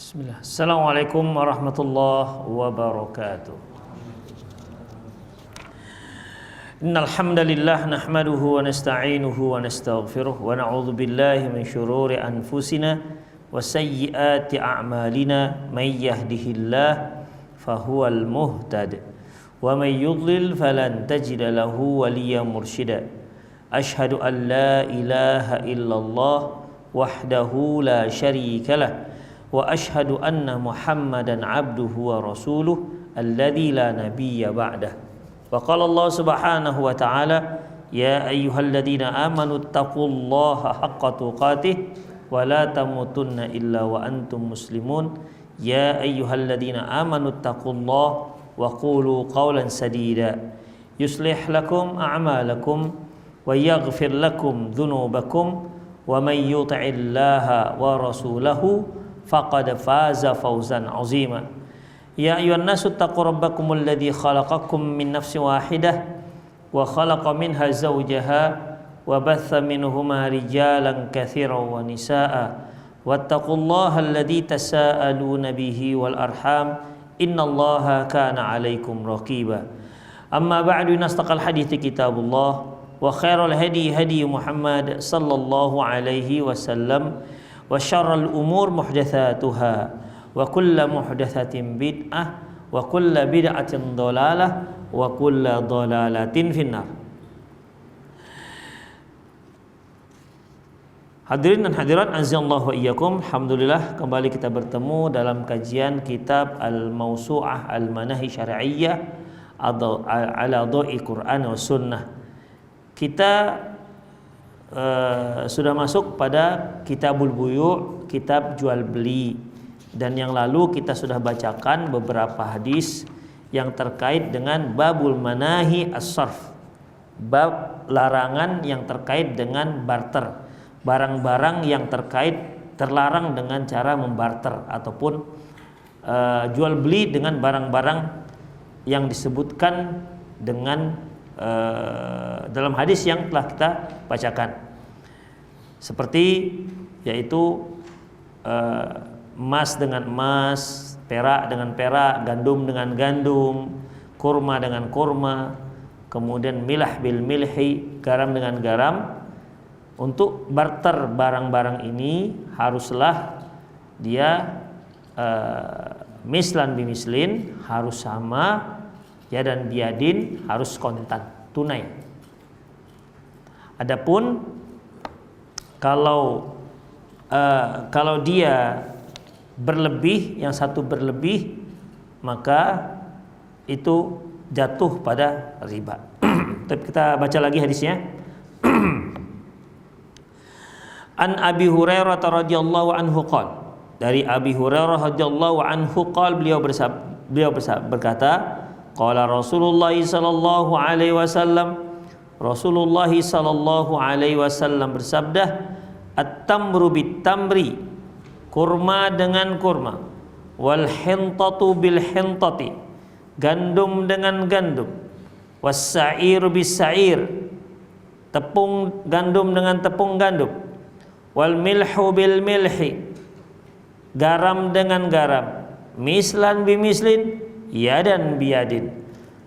Bismillah. Assalamualaikum warahmatullahi wabarakatuh. Innal hamdalillah nahmaduhu wa nasta'inuhu wa nastaghfiruh wa na'udzu billahi min shururi anfusina wa sayyiati a'malina may yahdihillah fahuwal muhtad wa may yudlil falan tajida lahu waliyyan mursyida. Asyhadu an la ilaha illallah wahdahu la syarikalah wa asyhadu anna Muhammadan abduhu wa rasuluh alladzi la nabiyya ba'dah. Wa qala Allah subhanahu wa ta'ala ya ayyuhalladzina amanu taqullaha haqqa tuqatih wa la tamutunna illa wa antum muslimun. Ya ayyuhalladzina amanu taqullaha wa qulu qawlan sadida yuslih lakum a'malakum wa yaghfir lakum dhunubakum wa may yuti'illaha wa rasulahu faqad faza fawzan azima. Ya ayyuhan nasu taqu rabbakumul ladzi khalaqakum min nafsin wahidah wa khalaqa minha zawjaha wa batha minhuma rijalan katsiran wa nisaa wattaqullaha alladzi tasaaluna bihi wal arham innallaha kana 'alaikum raqiba. Amma ba'du, nastaqal hadithi kitabullah wa khairal hadi hadi Muhammad sallallahu alaihi wasallam wa syarrul umur muhdatsatuha wa kullu muhdatsatin bid'ah wa kullu bid'atin dhalalah wa kullu dhalalatin finnar. Hadirin dan hadirat azallahu wa iyyakum, alhamdulillah kembali kita bertemu dalam kajian kitab Al-Mawsu'ah Al-Manahi Syar'iyyah ala Dha'i Qur'an wa Sunnah. Kita sudah masuk pada Kitabul Buyu', kitab jual beli, dan yang lalu kita sudah bacakan beberapa hadis yang terkait dengan babul manahi as-sarf, bab larangan yang terkait dengan barter, barang-barang yang terlarang dengan cara membarter ataupun jual beli dengan barang-barang yang disebutkan dengan dalam hadis yang telah kita bacakan, seperti yaitu emas dengan emas, perak dengan perak, gandum dengan gandum, kurma dengan kurma, kemudian milah bil milhi, garam dengan garam. Untuk barter barang-barang ini haruslah dia mislan bimislin, harus sama ya, dan biadin harus kontan, tunai. Adapun kalau dia berlebih, yang satu berlebih, maka itu jatuh pada riba. Tapi kita baca lagi hadisnya. An Abi Hurairah radhiyallahu anhu qala, dari Abi Hurairah radhiyallahu anhu qala, beliau berkata, qala Rasulullah sallallahu alaihi wasallam, Rasulullah sallallahu alaihi wasallam bersabda, at-tamru bit-tamri, kurma dengan kurma, wal hintatu bil hintati, gandum dengan gandum, was-sa'ir bis-sa'ir, tepung gandum dengan tepung gandum, wal milhu bil milhi, garam dengan garam, mislan bimislin, yadan biyadin,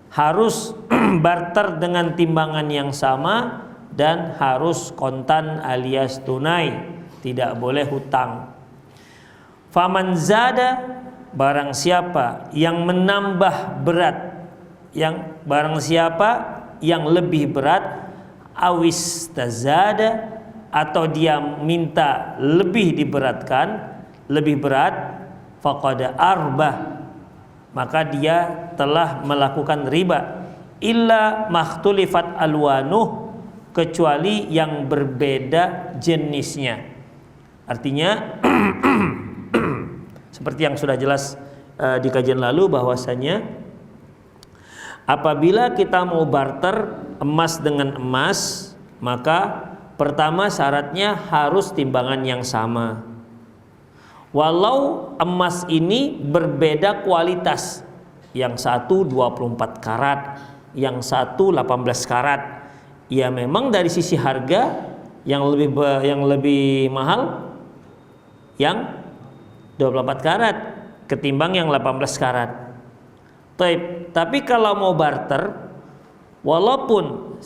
harus barter dengan timbangan yang sama dan harus kontan alias tunai, tidak boleh hutang. Faman zada, barang siapa yang menambah berat, yang barang siapa yang lebih berat, awis tazada, atau dia minta lebih diberatkan, lebih berat, faqad arbah, maka dia telah melakukan riba. Illa makhtulifat alwanuh, kecuali yang berbeda jenisnya. Artinya seperti yang sudah jelas di kajian lalu, bahwasanya apabila kita mau barter emas dengan emas, maka pertama syaratnya harus timbangan yang sama. Walau emas ini berbeda kualitas, yang satu 24 karat, yang satu 18 karat, ya memang dari sisi harga yang lebih mahal yang 24 karat ketimbang yang 18 karat. Tapi kalau mau barter, walaupun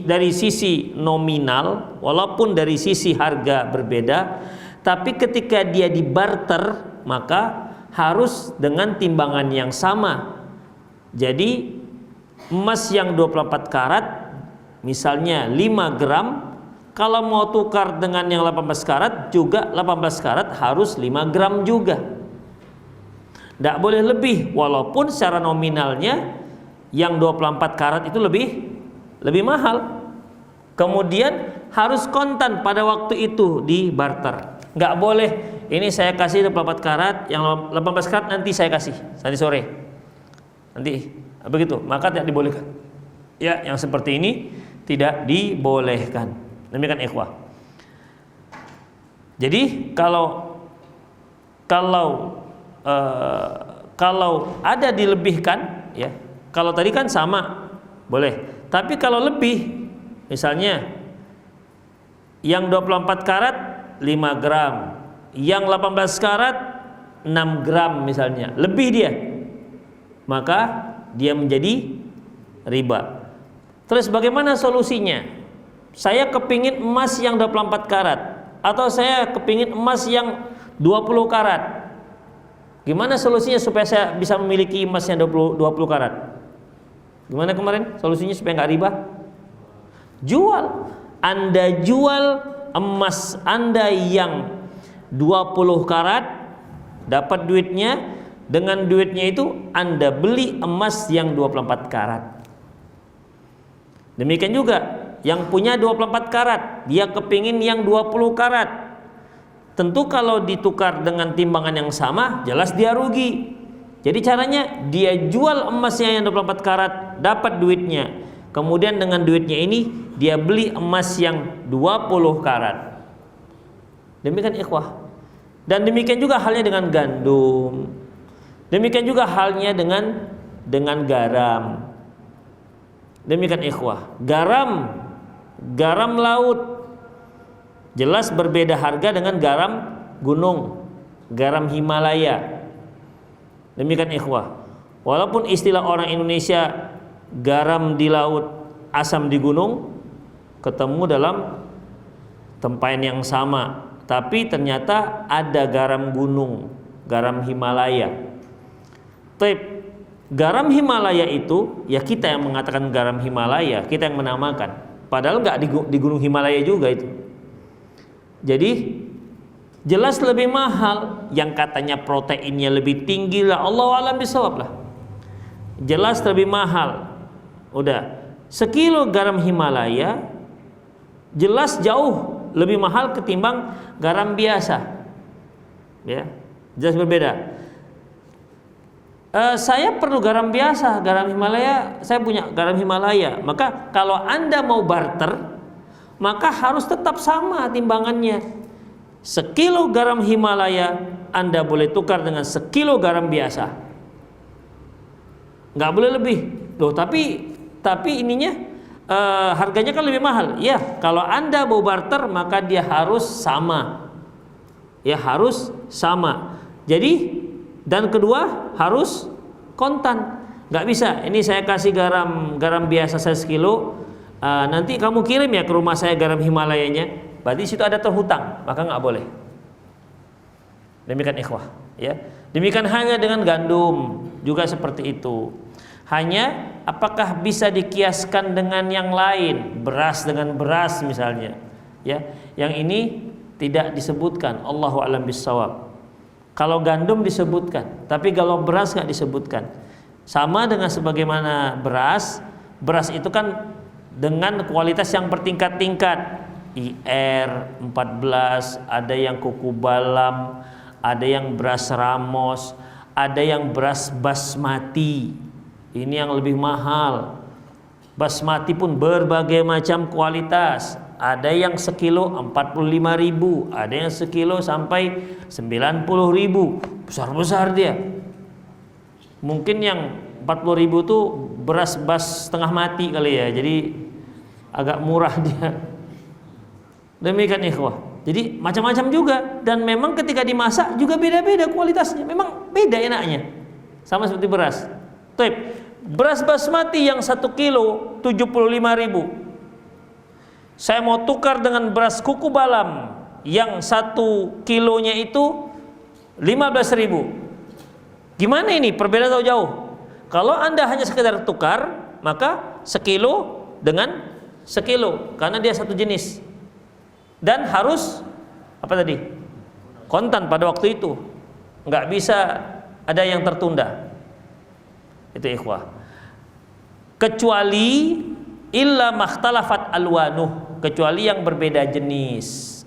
dari sisi nominal, walaupun dari sisi harga berbeda, tapi ketika dia dibarter maka harus dengan timbangan yang sama. Jadi emas yang 24 karat misalnya 5 gram, kalau mau tukar dengan yang 18 karat juga 18 karat harus 5 gram juga. Tidak boleh lebih, walaupun secara nominalnya yang 24 karat itu lebih mahal. Kemudian harus kontan pada waktu itu di barter. Nggak boleh ini saya kasih 24 karat, yang 18 karat nanti saya kasih nanti sore. Nanti begitu, maka tidak dibolehkan. Ya, yang seperti ini tidak dibolehkan. Demikian ikhwah. Jadi kalau ada dilebihkan, ya, kalau tadi kan sama boleh, tapi kalau lebih, misalnya yang 24 karat 5 gram, yang 18 karat 6 gram misalnya, lebih dia, maka dia menjadi riba. Terus bagaimana solusinya? Saya kepingin emas yang 24 karat, atau saya kepingin emas yang 20 karat. Gimana solusinya supaya saya bisa memiliki emas yang 20 karat? Gimana kemarin solusinya supaya nggak riba? Jual. Anda jual emas Anda yang 20 karat, dapat duitnya. Dengan duitnya itu Anda beli emas yang 24 karat. Demikian juga yang punya 24 karat, dia kepingin yang 20 karat. Tentu kalau ditukar dengan timbangan yang sama, jelas dia rugi. Jadi caranya dia jual emasnya yang 24 karat, dapat duitnya. Kemudian dengan duitnya ini dia beli emas yang 20 karat. Demikian ikhwah. Dan demikian juga halnya dengan gandum. Demikian juga halnya dengan garam. Demikian ikhwah. Garam laut jelas berbeda harga dengan garam gunung, garam Himalaya. Demikian ikhwah. Walaupun istilah orang Indonesia garam di laut, asam di gunung, ketemu dalam tempayan yang sama, tapi ternyata ada garam gunung, garam Himalaya. Garam Himalaya itu, ya kita yang mengatakan garam Himalaya, kita yang menamakan. Padahal nggak di gunung Himalaya juga itu. Jadi jelas lebih mahal, yang katanya proteinnya lebih tinggi lah, Allahu a'lam bishawab lah. Jelas lebih mahal. Udah, sekilo garam Himalaya jelas jauh lebih mahal ketimbang garam biasa. Ya, jelas berbeda. Saya perlu garam biasa, garam Himalaya, saya punya garam Himalaya. Maka kalau Anda mau barter, maka harus tetap sama timbangannya. Sekilo garam Himalaya Anda boleh tukar dengan sekilo garam biasa, nggak boleh lebih. Loh, tapi ininya harganya kan lebih mahal. Ya, kalau Anda mau barter maka dia harus sama. Ya, harus sama. Jadi dan kedua harus kontan. Nggak bisa, ini saya kasih garam biasa saya sekilo, nanti kamu kirim ya ke rumah saya garam Himalayanya, berarti situ ada terhutang, maka nggak boleh. Demikian ikhwah, ya. Demikian hanya dengan gandum juga seperti itu. Hanya apakah bisa dikiaskan dengan yang lain, beras dengan beras misalnya, ya. Yang ini tidak disebutkan, Allahu a'lam bishawab. Kalau gandum disebutkan, tapi kalau beras nggak disebutkan. Sama dengan sebagaimana beras itu kan dengan kualitas yang bertingkat-tingkat. IR 14, ada yang kuku balam, ada yang beras ramos, ada yang beras basmati. Ini yang lebih mahal. Basmati pun berbagai macam kualitas. Ada yang sekilo 45.000, ada yang sekilo sampai 90.000, besar-besar dia. Mungkin yang 40.000 tuh beras bas setengah mati kali ya, jadi agak murah dia. Demikian ikhwah. Jadi macam-macam juga, dan memang ketika dimasak juga beda-beda kualitasnya. Memang beda enaknya. Sama seperti beras. Taib. Beras basmati yang 1 kilo 75.000. Saya mau tukar dengan beras kuku balam yang 1 kilonya itu 15.000. Gimana ini? Perbedaan jauh. Kalau Anda hanya sekedar tukar, maka sekilo dengan sekilo, karena dia satu jenis. Dan harus apa tadi? Kontan pada waktu itu. Nggak bisa ada yang tertunda. Itu ikhwah. Kecuali illa makhtalafat alwanuh, kecuali yang berbeda jenis.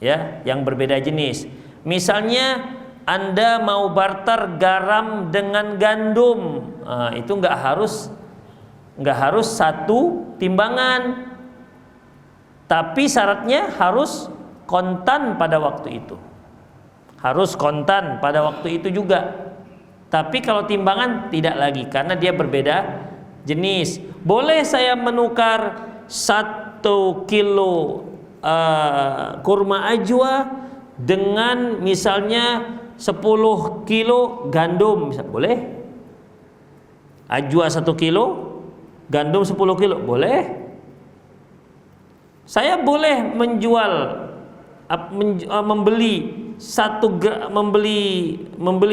Ya, yang berbeda jenis. Misalnya Anda mau barter garam dengan gandum, itu nggak harus satu timbangan, tapi syaratnya harus kontan pada waktu itu. Harus kontan pada waktu itu juga. Tapi kalau timbangan tidak lagi, karena dia berbeda jenis. Boleh saya menukar 1 kilo kurma ajwa dengan misalnya 10 kilo gandum, bisa boleh. Ajwa 1 kilo, gandum 10 kilo, boleh. Saya boleh menjual, membeli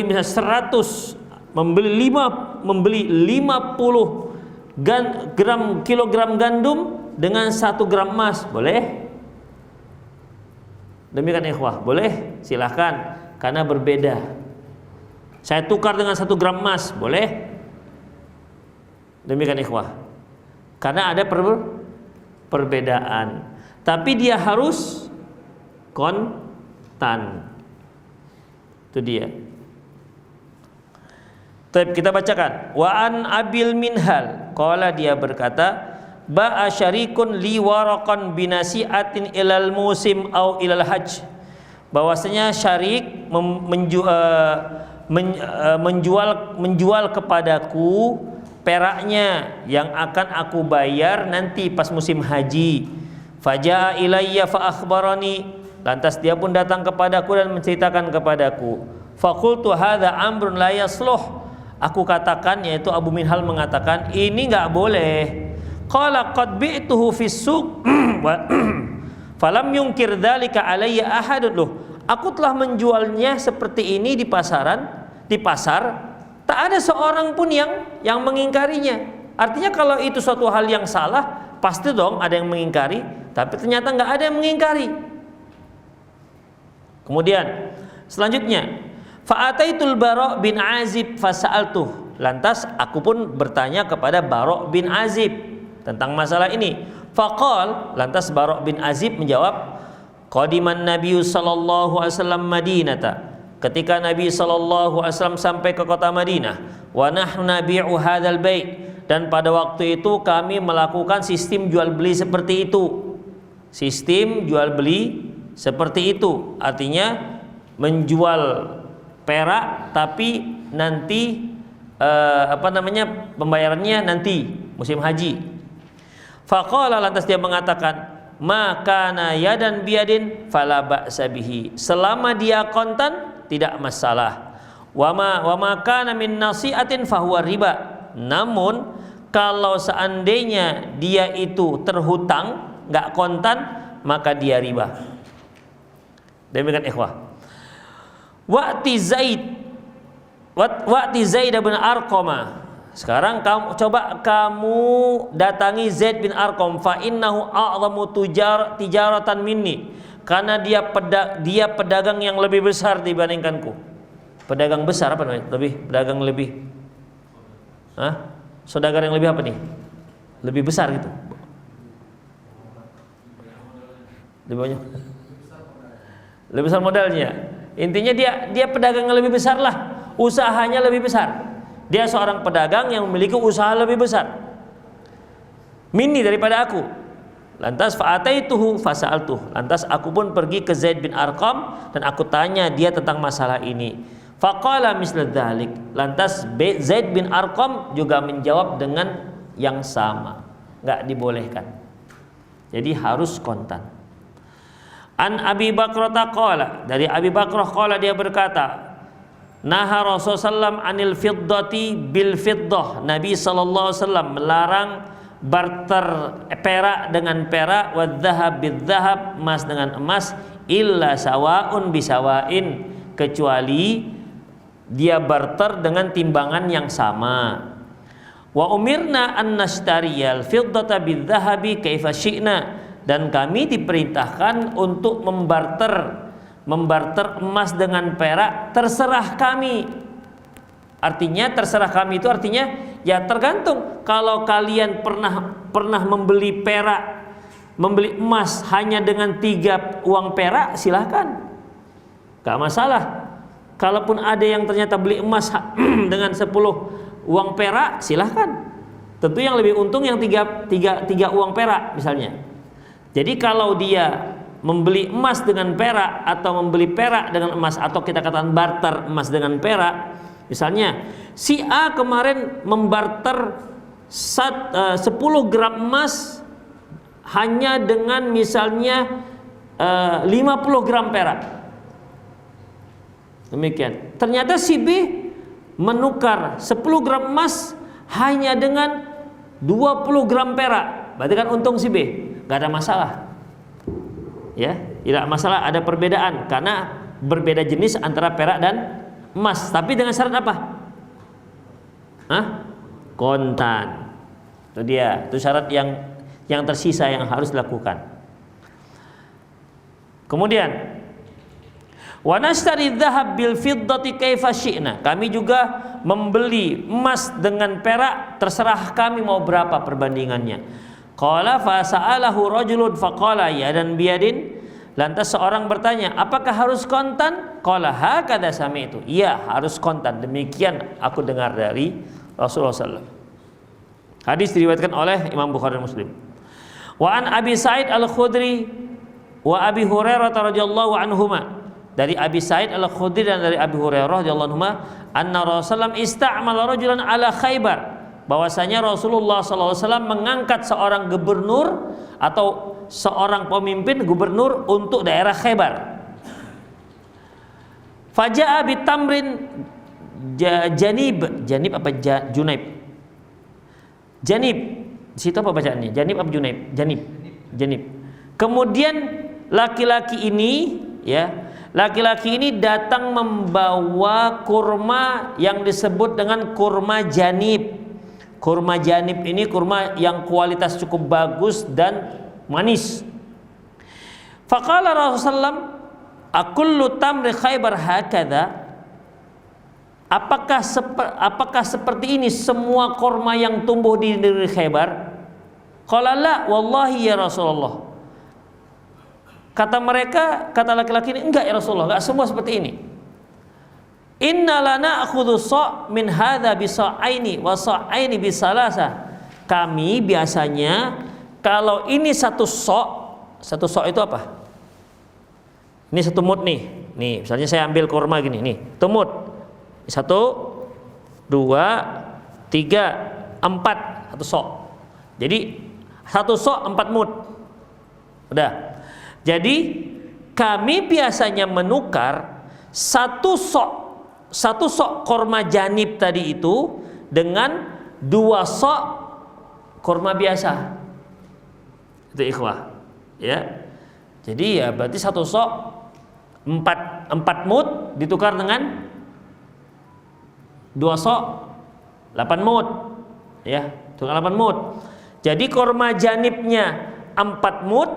misalnya 100, membeli 50 kilogram gandum dengan 1 gram emas, boleh. Demikian ikhwah, boleh, silahkan, karena berbeda. Saya tukar dengan 1 gram emas, boleh. Demikian ikhwah, karena ada perbedaan, tapi dia harus kontan. Itu dia. Kita bacakan. Wa an Abil Minhal, qala, dia berkata, ba'a syarikun li waraqan binasi'atin ilal musim au ilal hajj. Bahwasanya syarik menjual kepadaku peraknya yang akan aku bayar nanti pas musim haji. Faja'a ilayya fa akhbarani, lantas dia pun datang kepadaku dan menceritakan kepadaku. Faqultu hadza amrun la yasluh. Aku katakan, yaitu Abu Minhal mengatakan, ini enggak boleh. Qala qad bi'tuhu fis suq falam yunkir dzalika alayya ahadun. Loh, aku telah menjualnya seperti ini di pasar, tak ada seorang pun yang mengingkarinya. Artinya kalau itu suatu hal yang salah, pasti dong ada yang mengingkari, tapi ternyata nggak ada yang mengingkari. Kemudian selanjutnya, fa'ataitul Bara' bin Azib fasa'altuh. Lantas aku pun bertanya kepada Bara' bin Azib tentang masalah ini. Faqal, lantas Bara' bin Azib menjawab, qadiman Nabi sallallahu alaihi wasallam Madinata. Ketika Nabi sallallahu alaihi wasallam sampai ke kota Madinah, wa nahnu nabi'u hadzal bai', dan pada waktu itu kami melakukan sistem jual beli seperti itu. Sistem jual beli seperti itu, artinya menjual perak tapi nanti pembayarannya nanti musim haji. Faqala, lantas dia mengatakan, makana yadan biadin fala ba'sa bihi, selama dia kontan tidak masalah. Wa ma kana min nasi'atin fahuwa riba, namun kalau seandainya dia itu terhutang enggak kontan, maka dia riba. Demikian ikhwah. Wa'ti Zaid bin Arqamah. Sekarang kamu datangi Zaid bin Arqam, fa innahu a'zamu tijaratan minni, karena dia pedagang yang lebih besar dibandingkanku. Pedagang besar apa namanya? Pedagang lebih. Saudagar yang lebih apa nih? Lebih besar gitu. Lebih banyak. Lebih besar modalnya. Intinya dia pedagang yang lebih besar lah, usahanya lebih besar. Dia seorang pedagang yang memiliki usaha lebih besar minni daripada aku. Lantas fa'ataituhu fasa'altuh, lantas aku pun pergi ke Zaid bin Arqam dan aku tanya dia tentang masalah ini. Faqala misla dzalik, lantas Zaid bin Arqam juga menjawab dengan yang sama, enggak dibolehkan. Jadi harus kontan. An Abi Bakrah qala, dari Abi Bakrah qala dia berkata, naha Rasulullah anil fiddati bil fiddah. Nabi sallallahu alaihi wasallam melarang barter perak dengan perak, wadzahab bidzahab, emas dengan emas, illa sawaun bisawain, kecuali dia barter dengan timbangan yang sama. Wa umirna an nastariyal fiddata bidzahabi kaifa syi'na, dan kami diperintahkan untuk membarter emas dengan perak terserah kami. Artinya terserah kami itu artinya ya tergantung. Kalau kalian pernah membeli perak, membeli emas hanya dengan 3 uang perak, silahkan, gak masalah. Kalaupun ada yang ternyata beli emas dengan 10 uang perak, silahkan. Tentu yang lebih untung yang 3 uang perak misalnya. Jadi kalau dia membeli emas dengan perak atau membeli perak dengan emas, atau kita katakan barter emas dengan perak, misalnya si A kemarin membarter 10 gram emas hanya dengan misalnya 50 gram perak. Demikian. Ternyata si B menukar 10 gram emas hanya dengan 20 gram perak. Berarti kan untung si B. Gak ada masalah. Ya, tidak masalah, ada perbedaan karena berbeda jenis antara perak dan emas. Tapi dengan syarat apa? Kontan. Itu dia. Itu syarat yang tersisa yang harus dilakukan. Kemudian, wa nastari dzahab bil fiddati kaifa syi'na. Kami juga membeli emas dengan perak terserah kami mau berapa perbandingannya. Qala fa sa'alahu rajulun faqala ya dan biyadin. Lantas seorang bertanya, apakah harus kontan? Qala hakadha sami'tu. Iya, harus kontan. Demikian aku dengar dari Rasulullah SAW. Hadis diriwayatkan oleh Imam Bukhari dan Muslim. Wa an Abi Sa'id Al-Khudri wa Abi Hurairah radhiyallahu anhuma. Dari Abi Sa'id Al-Khudri dan dari Abi Hurairah radhiyallahu anhuma, anna Rasulullah ista'mala rajulan ala Khaybar. Bahwasanya Rasulullah SAW mengangkat seorang gubernur atau seorang pemimpin gubernur untuk daerah Khaybar. Faja'a bitamrin janib apa junaib? Janib. Di situ apa bacaannya? Janib apa junaib? Janib. Kemudian laki-laki ini datang membawa kurma yang disebut dengan kurma janib. Kurma janib ini kurma yang kualitas cukup bagus dan manis. Faqala Rasulullah, akullu tamri Khaybar hakadha? Apakah seperti ini semua kurma yang tumbuh di negeri Khaybar? Qala la wallahi ya Rasulullah. Kata laki-laki ini, enggak ya Rasulullah, enggak semua seperti ini. Inna lana akhudhu sa' min hadha bisa'aini wa sa'aini bisalasa. Kami biasanya kalau ini satu sok itu apa? Ini satu mud nih. Nih, misalnya saya ambil kurma gini nih, itu mud. 1 2 3 4 satu sok. Jadi satu sok 4 mud. Udah. Jadi kami biasanya menukar satu sok kurma janib tadi itu dengan 2 sok kurma biasa. Itu ikhwah, ya. Jadi ya berarti satu sok 4 mud ditukar dengan 2 sok 8 mud, ya, tukar 8 mud. Jadi kurma janibnya 4 mud,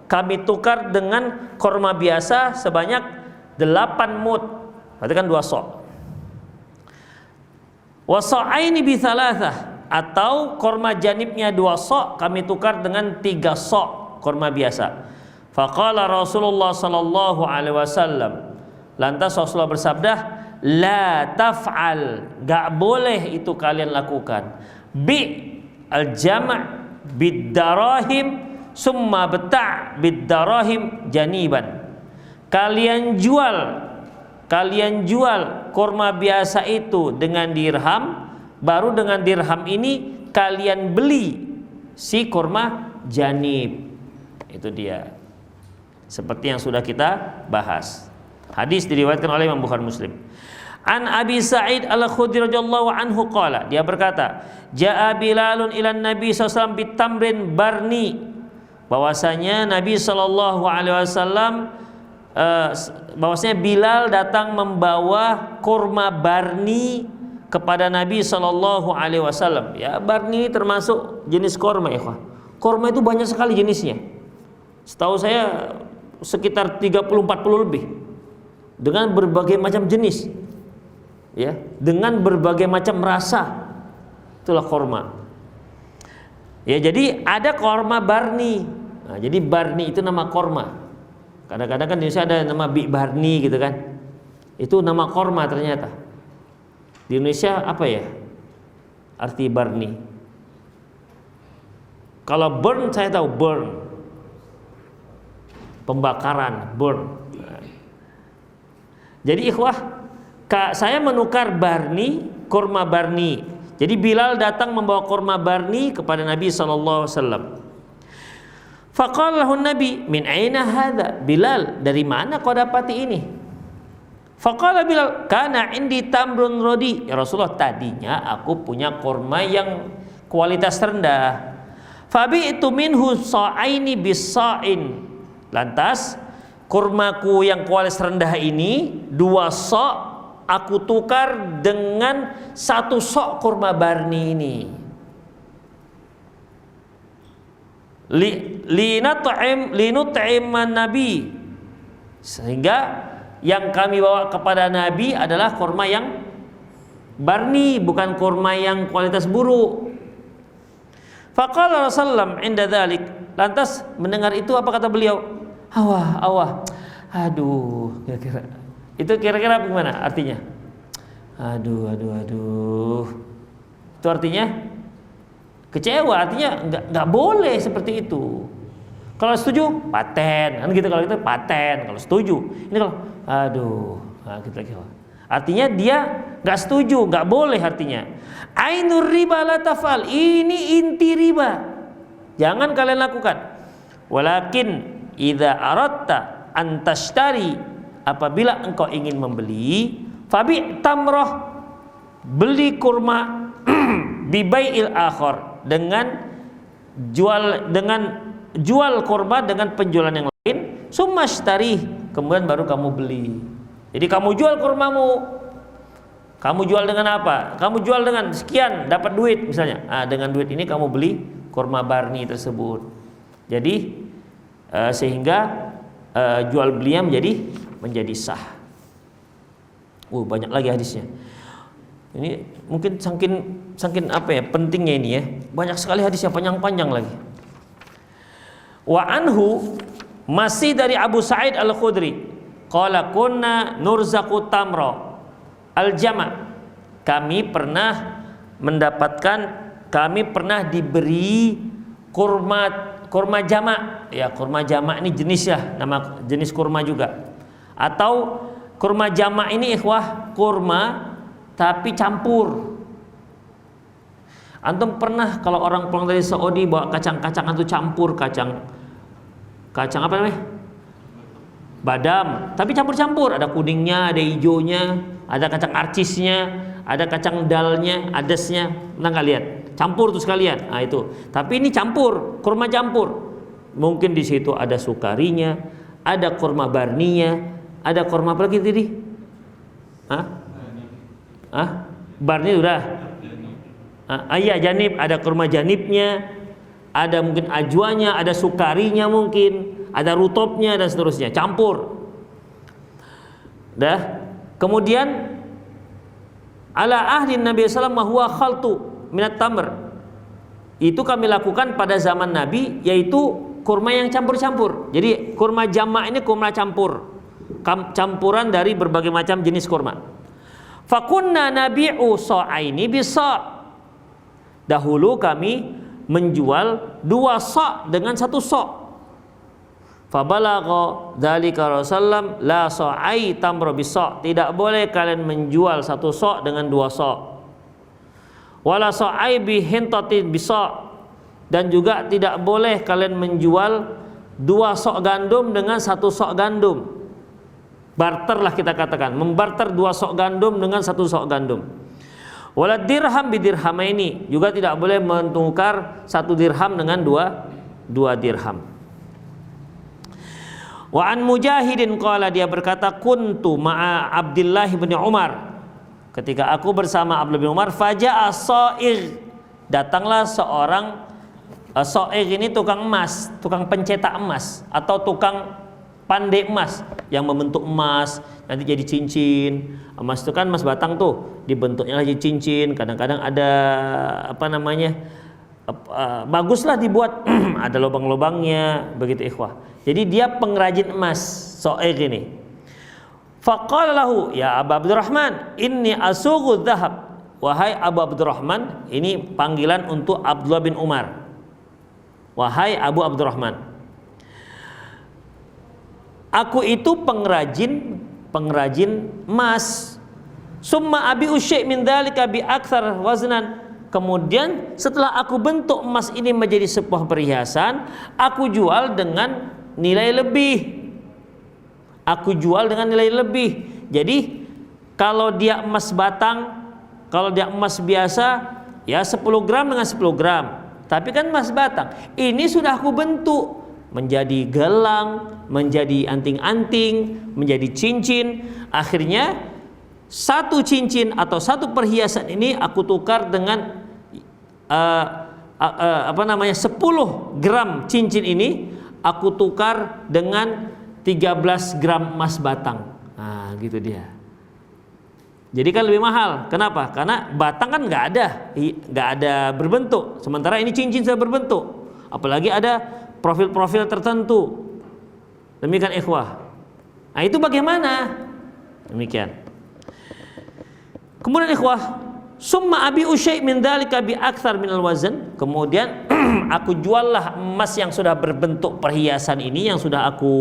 kami tukar dengan kurma biasa sebanyak 8 mud. Berarti kan 2 sok. Wasa'aini bi thalathah, atau kurma janibnya 2 sok kami tukar dengan 3 sok kurma biasa. Faqala Rasulullah sallallahu alaihi wasallam, lantas Rasulullah bersabda, la taf'al, gak boleh itu kalian lakukan. Bi al-jama' bid darahim summa beta' bid darahim janiban. Kalian jual kurma biasa itu dengan dirham, baru dengan dirham ini kalian beli si kurma janib. Itu dia. seperti yang sudah kita bahas. Hadis diriwayatkan oleh Imam Bukhari Muslim. An Abi Sa'id Al-Khudri radhiyallahu anhu qala, dia berkata, jaa Bilalun ilan Nabi SAW bitamrin barni, bahwasanya Nabi sallallahu alaihi wasallam bahwasanya Bilal datang membawa kurma barni kepada Nabi sallallahu alaihi wasallam. Ya, barni termasuk jenis kurma, ya. Kurma itu banyak sekali jenisnya. Setahu saya sekitar 30-40 lebih dengan berbagai macam jenis. Ya, dengan berbagai macam rasa, itulah korma. Ya, jadi ada korma barni. Nah, jadi barni itu nama korma. Kadang-kadang kan di Indonesia ada nama bi barni gitu kan. Itu nama korma ternyata. Di Indonesia apa ya arti barni? Kalau burn saya tahu, burn, pembakaran, burn. Nah. Jadi ikhwah, saya menukar barni, kurma barni. Jadi Bilal datang membawa kurma barni kepada Nabi sallallahu alaihi wasallam. Faqala lahu Nabi, min aina hadza? Bilal, dari mana kau dapati ini? Faqala Bilal, kana indi tamrun rodi. Ya Rasulullah, tadinya aku punya kurma yang kualitas rendah. Fabi'tu minhu sa'aini bis-sa'in. Lantas kurmaku yang kualitas rendah ini 2 sa' aku tukar dengan 1 sok kurma barni ini. Linut'iman Nabi, sehingga yang kami bawa kepada Nabi adalah kurma yang barni, bukan kurma yang kualitas buruk. Faqala Rasulullah inda dzalik, lantas mendengar itu apa kata beliau? Awah, aduh, kira-kira itu kira-kira bagaimana artinya? Aduh. Itu artinya kecewa, artinya nggak boleh seperti itu. Kalau setuju paten, kan gitu. Kalau itu paten, kalau setuju. Ini kalau nah gitu lagi. Artinya dia nggak setuju, nggak boleh artinya. Ainur riba la tafal, ini inti riba, jangan kalian lakukan. Walakin idza aratta antashtari, apabila engkau ingin membeli, fabi tamroh, beli kurma, bibai'il akhor, dengan jual kurma dengan penjualan yang lain, sumashtari, kemudian baru kamu beli. Jadi kamu jual kurmamu, kamu jual dengan apa? Kamu jual dengan sekian, dapat duit misalnya. Nah, dengan duit ini kamu beli kurma barni tersebut. Jadi sehingga jual belinya menjadi sah. Banyak lagi hadisnya. Ini mungkin saking apa ya pentingnya ini ya. Banyak sekali hadisnya, panjang-panjang lagi. Wa anhu, masih dari Abu Sa'id Al-Khudri, qala kunna nurzaqu tamra al-jama'. Kami pernah diberi kurma jama'. Ya, kurma jama' ini jenis ya, nama jenis kurma juga. Atau kurma jama' ini ikhwah, kurma tapi campur. Antum pernah kalau orang pulang dari Saudi bawa kacang-kacangan itu campur, kacang apa namanya? Badam, tapi campur-campur, ada kuningnya, ada hijaunya, ada kacang arcisnya, ada kacang dalnya, adesnya. Pernah nggak lihat? Campur tuh sekalian. Nah itu. Tapi ini campur, kurma campur. Mungkin di situ ada sukarinya, ada kurma barninya, ada kurma apa lagi tadi? Barni udah. Iya, janib, ada kurma janibnya, ada mungkin ajwanya, ada sukarinya mungkin, ada rutopnya dan seterusnya, campur. Kemudian ala ahli Nabi sallallahu alaihi wasallam huwa khaltu minat tamr. Itu kami lakukan pada zaman Nabi, yaitu kurma yang campur-campur. Jadi kurma jama' ini kurma campur, campuran dari berbagai macam jenis kurma. Fakunna nabi'u sa'aini bisa'. Dahulu kami menjual 2 sa' dengan 1 sa'. Fabalagha dzalika Rasulullah la sa'ai tamra bisa'. Tidak boleh kalian menjual 1 sa' dengan 2 sa'. Wala sa'ai bi hintatin bisa'. Dan juga tidak boleh kalian menjual 2 sok gandum dengan 1 sok gandum. Barterlah kita katakan, membarter 2 sok gandum dengan 1 sok gandum. Wala dirham bidirhamaini, juga tidak boleh menukar 1 dirham dengan 2 dirham. Wa an Mujahidin qala, dia berkata, kuntu ma'a Abdullah bin Umar, ketika aku bersama Abdullah bin Umar, faja'a sa'ir, datanglah seorang sa'ir ini tukang emas, tukang pencetak emas atau tukang pandai emas yang membentuk emas nanti jadi cincin. Emas itu kan emas batang tuh, dibentuknya lagi cincin, kadang-kadang ada baguslah dibuat ada lubang-lubangnya begitu ikhwah. Jadi dia pengrajin emas sa'ir ini. Faqala lahu ya Abu Abdurrahman inni asughu dhahab, wahai Abu Abdurrahman, ini panggilan untuk Abdullah bin Umar, wahai Abu Abdurrahman, aku itu pengrajin emas. Summa abi usyai' min dzalika bi aktsar waznan. Kemudian setelah aku bentuk emas ini menjadi sebuah perhiasan, aku jual dengan nilai lebih. Aku jual dengan nilai lebih. Jadi kalau dia emas batang, kalau dia emas biasa, ya 10 gram dengan 10 gram. Tapi kan emas batang. Ini sudah aku bentuk menjadi gelang, menjadi anting-anting, menjadi cincin. Akhirnya 1 cincin atau 1 perhiasan ini aku tukar dengan 10 gram cincin ini aku tukar dengan 13 gram emas batang. Nah, gitu dia. Jadi kan lebih mahal. Kenapa? Karena batang kan nggak ada berbentuk. Sementara ini cincin sudah berbentuk. Apalagi ada profil-profil tertentu. Demikian ikhwah. Nah, itu bagaimana? Demikian. Kemudian ikhwah, summa abi usyai' min dzalika bi aktsar minal wazn. Kemudian aku juallah emas yang sudah berbentuk perhiasan ini, yang sudah aku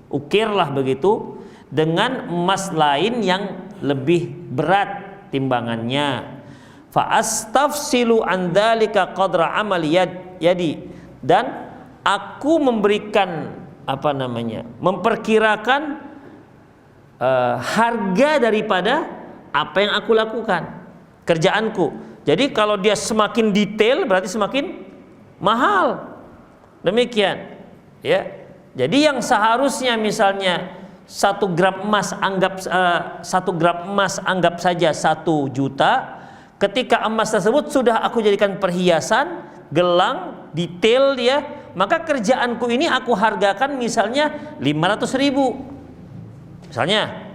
ukirlah begitu, dengan emas lain yang lebih berat timbangannya. Fa astafsilu an dzalika qadra amali yadi, dan aku memberikan memperkirakan harga daripada apa yang aku lakukan, kerjaanku. Jadi kalau dia semakin detail berarti semakin mahal. Demikian, ya. Jadi yang seharusnya misalnya 1 gram emas anggap saja 1 juta. Ketika emas tersebut sudah aku jadikan perhiasan, gelang, detail dia, maka kerjaanku ini aku hargakan misalnya 500.000 misalnya.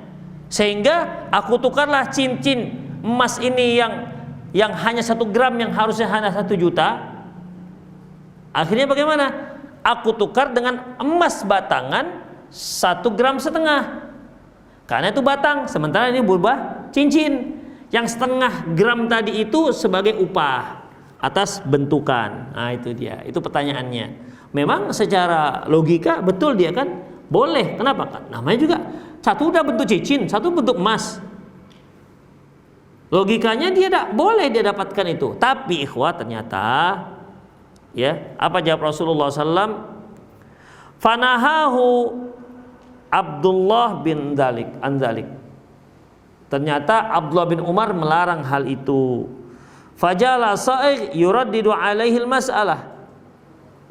Sehingga aku tukarlah cincin emas ini yang hanya 1 gram yang harusnya hanya 1 juta. Akhirnya bagaimana? Aku tukar dengan emas batangan 1,5 gram, karena itu batang, sementara ini berubah cincin. Yang 0,5 gram tadi itu sebagai upah atas bentukan. Nah, itu dia. Itu pertanyaannya. Memang secara logika betul dia kan boleh. Kenapa? Kan namanya juga satu udah bentuk cincin, satu bentuk emas. Logikanya dia tidak boleh dia dapatkan itu. Tapi ikhwah, ternyata ya, apa jawab Rasulullah SAW? Fanahahu Abdullah bin Dzalik. Ternyata Abdullah bin Umar melarang hal itu. Fajala sa'ir yuraddidu alaihi al-mas'alah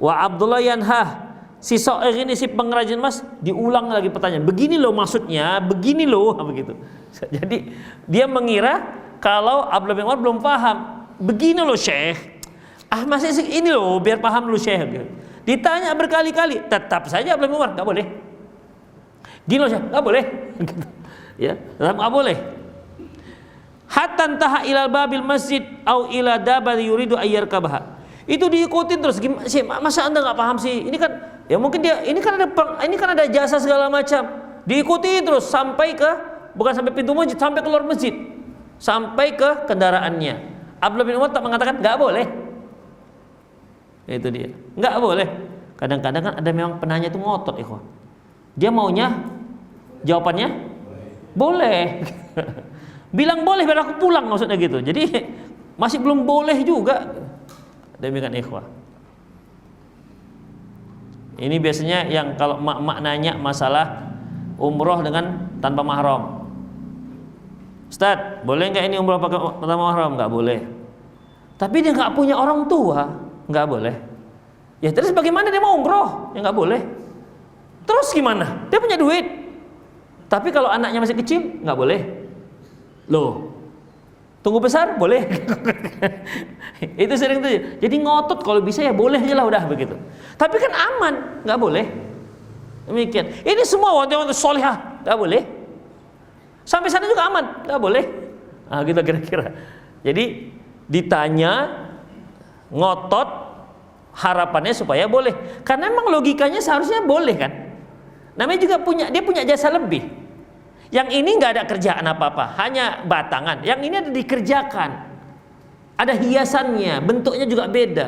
wa Abdullah yanhah. Si sa'ir ini, si pengrajin emas, diulang lagi pertanyaan. Begini loh maksudnya, begini loh, begitu. Jadi dia mengira kalau Abdullah bin Umar belum paham. Begini loh Syekh. Masih ini loh, biar paham dulu Syekh. Ditanya berkali-kali, tetap saja Abdullah bin Umar nggak boleh. Gini loh Syekh, nggak boleh. Ya, tetap nggak boleh. Hatta taha ilal babil masjid au ila dabal yuridu ayyarkabaha. Itu diikutin terus. Masa Anda nggak paham sih? Ini kan ya mungkin dia ini kan ada jasa segala macam. Diikuti terus sampai ke, bukan sampai pintu masjid, sampai keluar masjid, sampai ke kendaraannya. Abdullah bin Umar tak mengatakan nggak boleh. Itu dia, nggak boleh. Kadang-kadang kan ada memang penanya itu ngotot, ikhwan. Dia maunya jawabannya boleh. Bilang boleh biar aku pulang, maksudnya gitu. Jadi masih belum boleh juga. Demikian ikhwah. Ini biasanya yang kalau mak-mak nanya masalah umroh dengan tanpa mahram. Ustaz, boleh nggak ini umroh pakai tanpa mahram? Nggak boleh. Tapi dia nggak punya orang tua, nggak boleh. Ya terus bagaimana dia mau umroh? Ya nggak boleh. Terus gimana? Dia punya duit. Tapi kalau anaknya masih kecil, nggak boleh. Loh, tunggu besar boleh. Itu sering tuh. Jadi ngotot kalau bisa ya boleh aja lah udah begitu. Tapi kan aman, nggak boleh. Demikian. Ini semua wanita-wanita solihah nggak boleh. Sampai sana juga aman, nggak boleh. Nah, gitu kira-kira. Jadi ditanya ngotot harapannya supaya boleh. Karena memang logikanya seharusnya boleh kan. Namanya juga dia punya jasa lebih. Yang ini nggak ada kerjaan apa-apa, hanya batangan. Yang ini ada dikerjakan, ada hiasannya, bentuknya juga beda.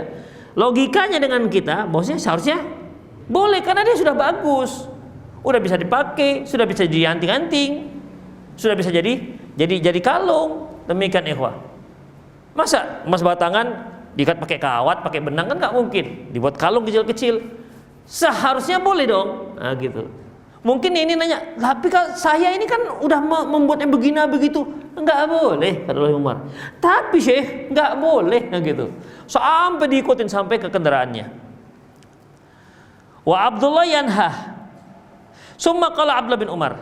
Logikanya dengan kita, bosnya seharusnya boleh karena dia sudah bagus, udah bisa dipakai, sudah bisa jadi anting-anting, sudah bisa jadi kalung. Demikian ikhwah. Masa emas batangan diikat pakai kawat, pakai benang kan nggak mungkin. Dibuat kalung kecil-kecil, seharusnya boleh dong. Nah gitu. Mungkin ini nanya, tapi kalau saya ini kan udah membuatnya begini begitu, enggak boleh kata Umar. Tapi Syekh enggak boleh, nah gitu. Sampai diikutin sampai ke kendaraannya. Wa Abdullah yanha. Summa qala Abdullah bin Umar.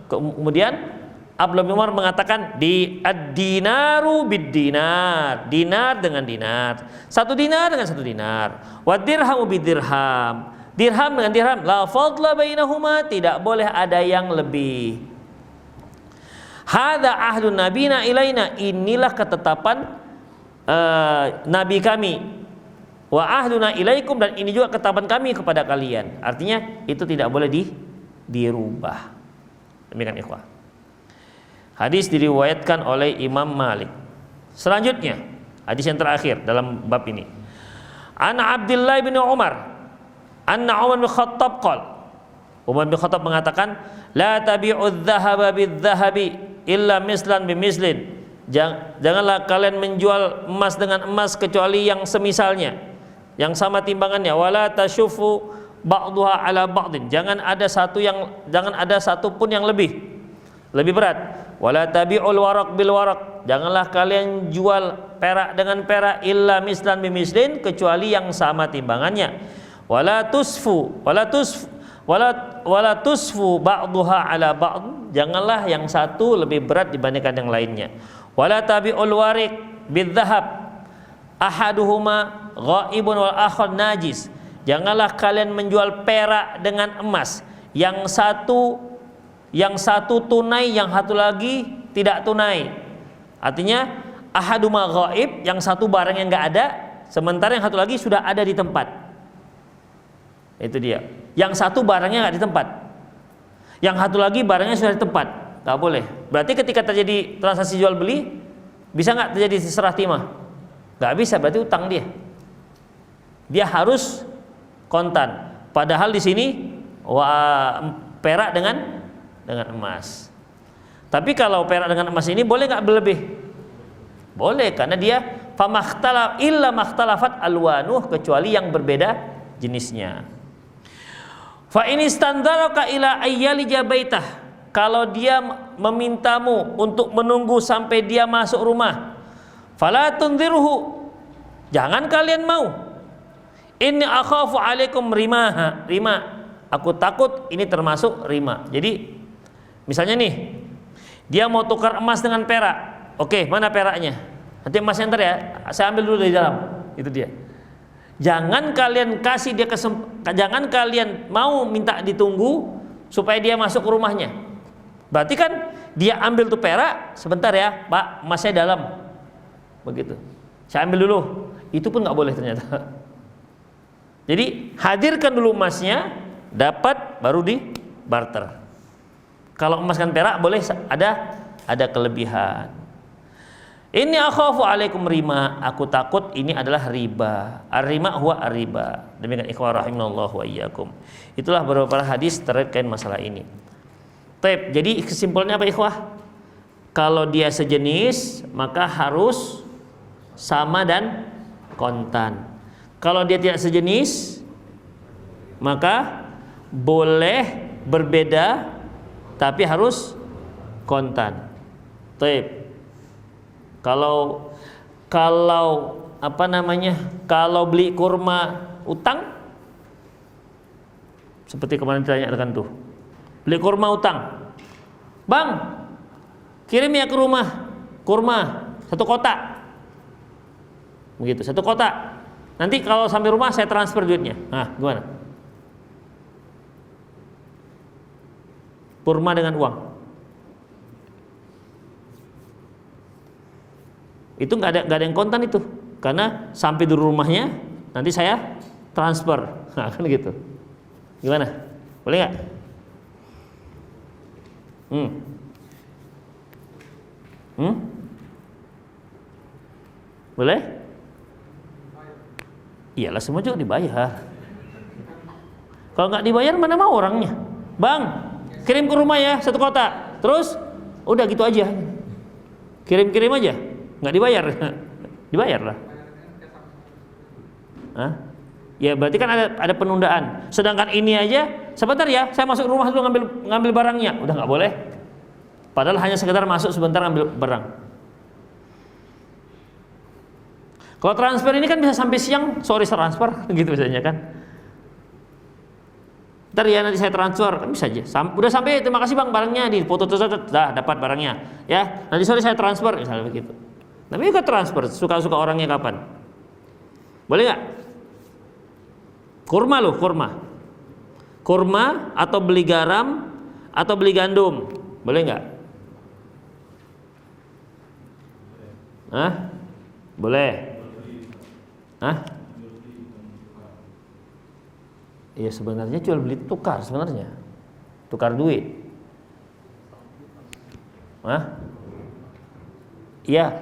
Kemudian Abdullah bin Umar mengatakan di ad-dinaru bid-dinar, dinar dengan dinar, satu dinar dengan satu dinar, wa dirhamu bid-dirham, dirham dengan dirham, la fadla bainahuma, tidak boleh ada yang lebih. Hadza ahdun nabina ilaina, inilah ketetapan nabi kami. Wa ahduna ilaikum, dan ini juga ketetapan kami kepada kalian. Artinya itu tidak boleh dirubah. Demikian ikhwah. Hadis diriwayatkan oleh Imam Malik. Selanjutnya, hadis yang terakhir dalam bab ini. An Abdullah bin Umar anna Umar bin Khattab qala, Umar bin Khattab mengatakan, la tabi'udz dzahaba bidz-dzahabi illa mislan bimislin. Janganlah kalian menjual emas dengan emas kecuali yang semisalnya, yang sama timbangannya. Wala tashufu ba'dhuha ala ba'din. Jangan ada satu pun yang lebih berat. Wala tabi'ul waraq bil waraq. Janganlah kalian jual perak dengan perak illa mislan bimislin, kecuali yang sama timbangannya. Wala tusfu ba'dhuha ala ba'd. Janganlah yang satu lebih berat dibandingkan yang lainnya. Wala tabi'ul wariq bidzahab ahaduhuma ghaibun wal akhar najis. Janganlah kalian menjual perak dengan emas, yang satu tunai, yang satu lagi tidak tunai. Artinya ahaduma ghaib, yang satu barang yang enggak ada, sementara yang satu lagi sudah ada di tempat. Itu dia. Yang satu barangnya nggak di tempat, yang satu lagi barangnya sudah di tempat. Nggak boleh. Berarti ketika terjadi transaksi jual beli, bisa nggak terjadi serah timah? Nggak bisa. Berarti utang dia. Dia harus kontan. Padahal di sini perak dengan emas. Tapi kalau perak dengan emas ini boleh nggak berlebih? Boleh, karena dia famakhtala illa makhtalafat alwanuh, kecuali yang berbeda jenisnya. Fa in istandaraka ila ayyalija baitah, kalau dia memintamu untuk menunggu sampai dia masuk rumah, fala tunzirhu, jangan kalian mau. Inni akhafu alaikum rima, aku takut ini termasuk rima. Jadi misalnya nih, dia mau tukar emas dengan perak. Oke, mana peraknya? Nanti emasnya ntar ya, saya ambil dulu dari dalam. Itu dia. Jangan kalian kasih dia jangan kalian mau minta ditunggu supaya dia masuk ke rumahnya. Berarti kan dia ambil tuh perak, sebentar ya Pak, emasnya dalam. Begitu. Saya ambil dulu. Itu pun nggak boleh ternyata. Jadi hadirkan dulu emasnya, dapat baru di barter. Kalau emas kan perak boleh ada kelebihan. Ini akhafu alaikum rima, aku takut ini adalah riba. Ar-rima huwa ar-riba. Demikian ikhwah rahimanallahu wa iyyakum. Itulah beberapa hadis terkait masalah ini. Baik, jadi kesimpulannya apa ikhwah? Kalau dia sejenis maka harus sama dan kontan. Kalau dia tidak sejenis maka boleh berbeda tapi harus kontan. Taib. Kalau kalau beli kurma utang, seperti kemarin ditanyakan tuh, beli kurma utang, bang, kirim ya ke rumah kurma 1 kotak, begitu, 1 kotak. Nanti kalau sampai rumah saya transfer duitnya. Nah, gimana? Kurma dengan uang. Itu nggak ada yang kontan itu, karena sampai di rumahnya nanti saya transfer. Nah, kan gitu. Gimana? Boleh nggak? Boleh? Iyalah, semua juga dibayar. Kalau nggak dibayar mana mau orangnya? Bang, kirim ke rumah ya 1 kotak. Terus udah gitu aja. Kirim-kirim aja. Nggak dibayar. Dibayar lah. Hah? Ya berarti kan ada penundaan. Sedangkan ini aja, sebentar ya, saya masuk rumah dulu ngambil barangnya. Udah nggak boleh. Padahal hanya sekedar masuk sebentar ngambil barang. Kalau transfer ini kan bisa sampai siang, sore transfer, gitu biasanya kan. Ntar ya nanti saya transfer, kan bisa aja. Udah sampai, terima kasih bang, barangnya di foto dah dapat barangnya. Ya, nanti sore saya transfer, misalnya begitu. Namanya juga transfer, suka-suka orangnya kapan. Boleh nggak? Kurma loh, kurma. Kurma atau beli garam atau beli gandum, boleh nggak? Hah? Boleh. Hah? Iya sebenarnya jual beli tukar sebenarnya, tukar duit. Hah? Iya,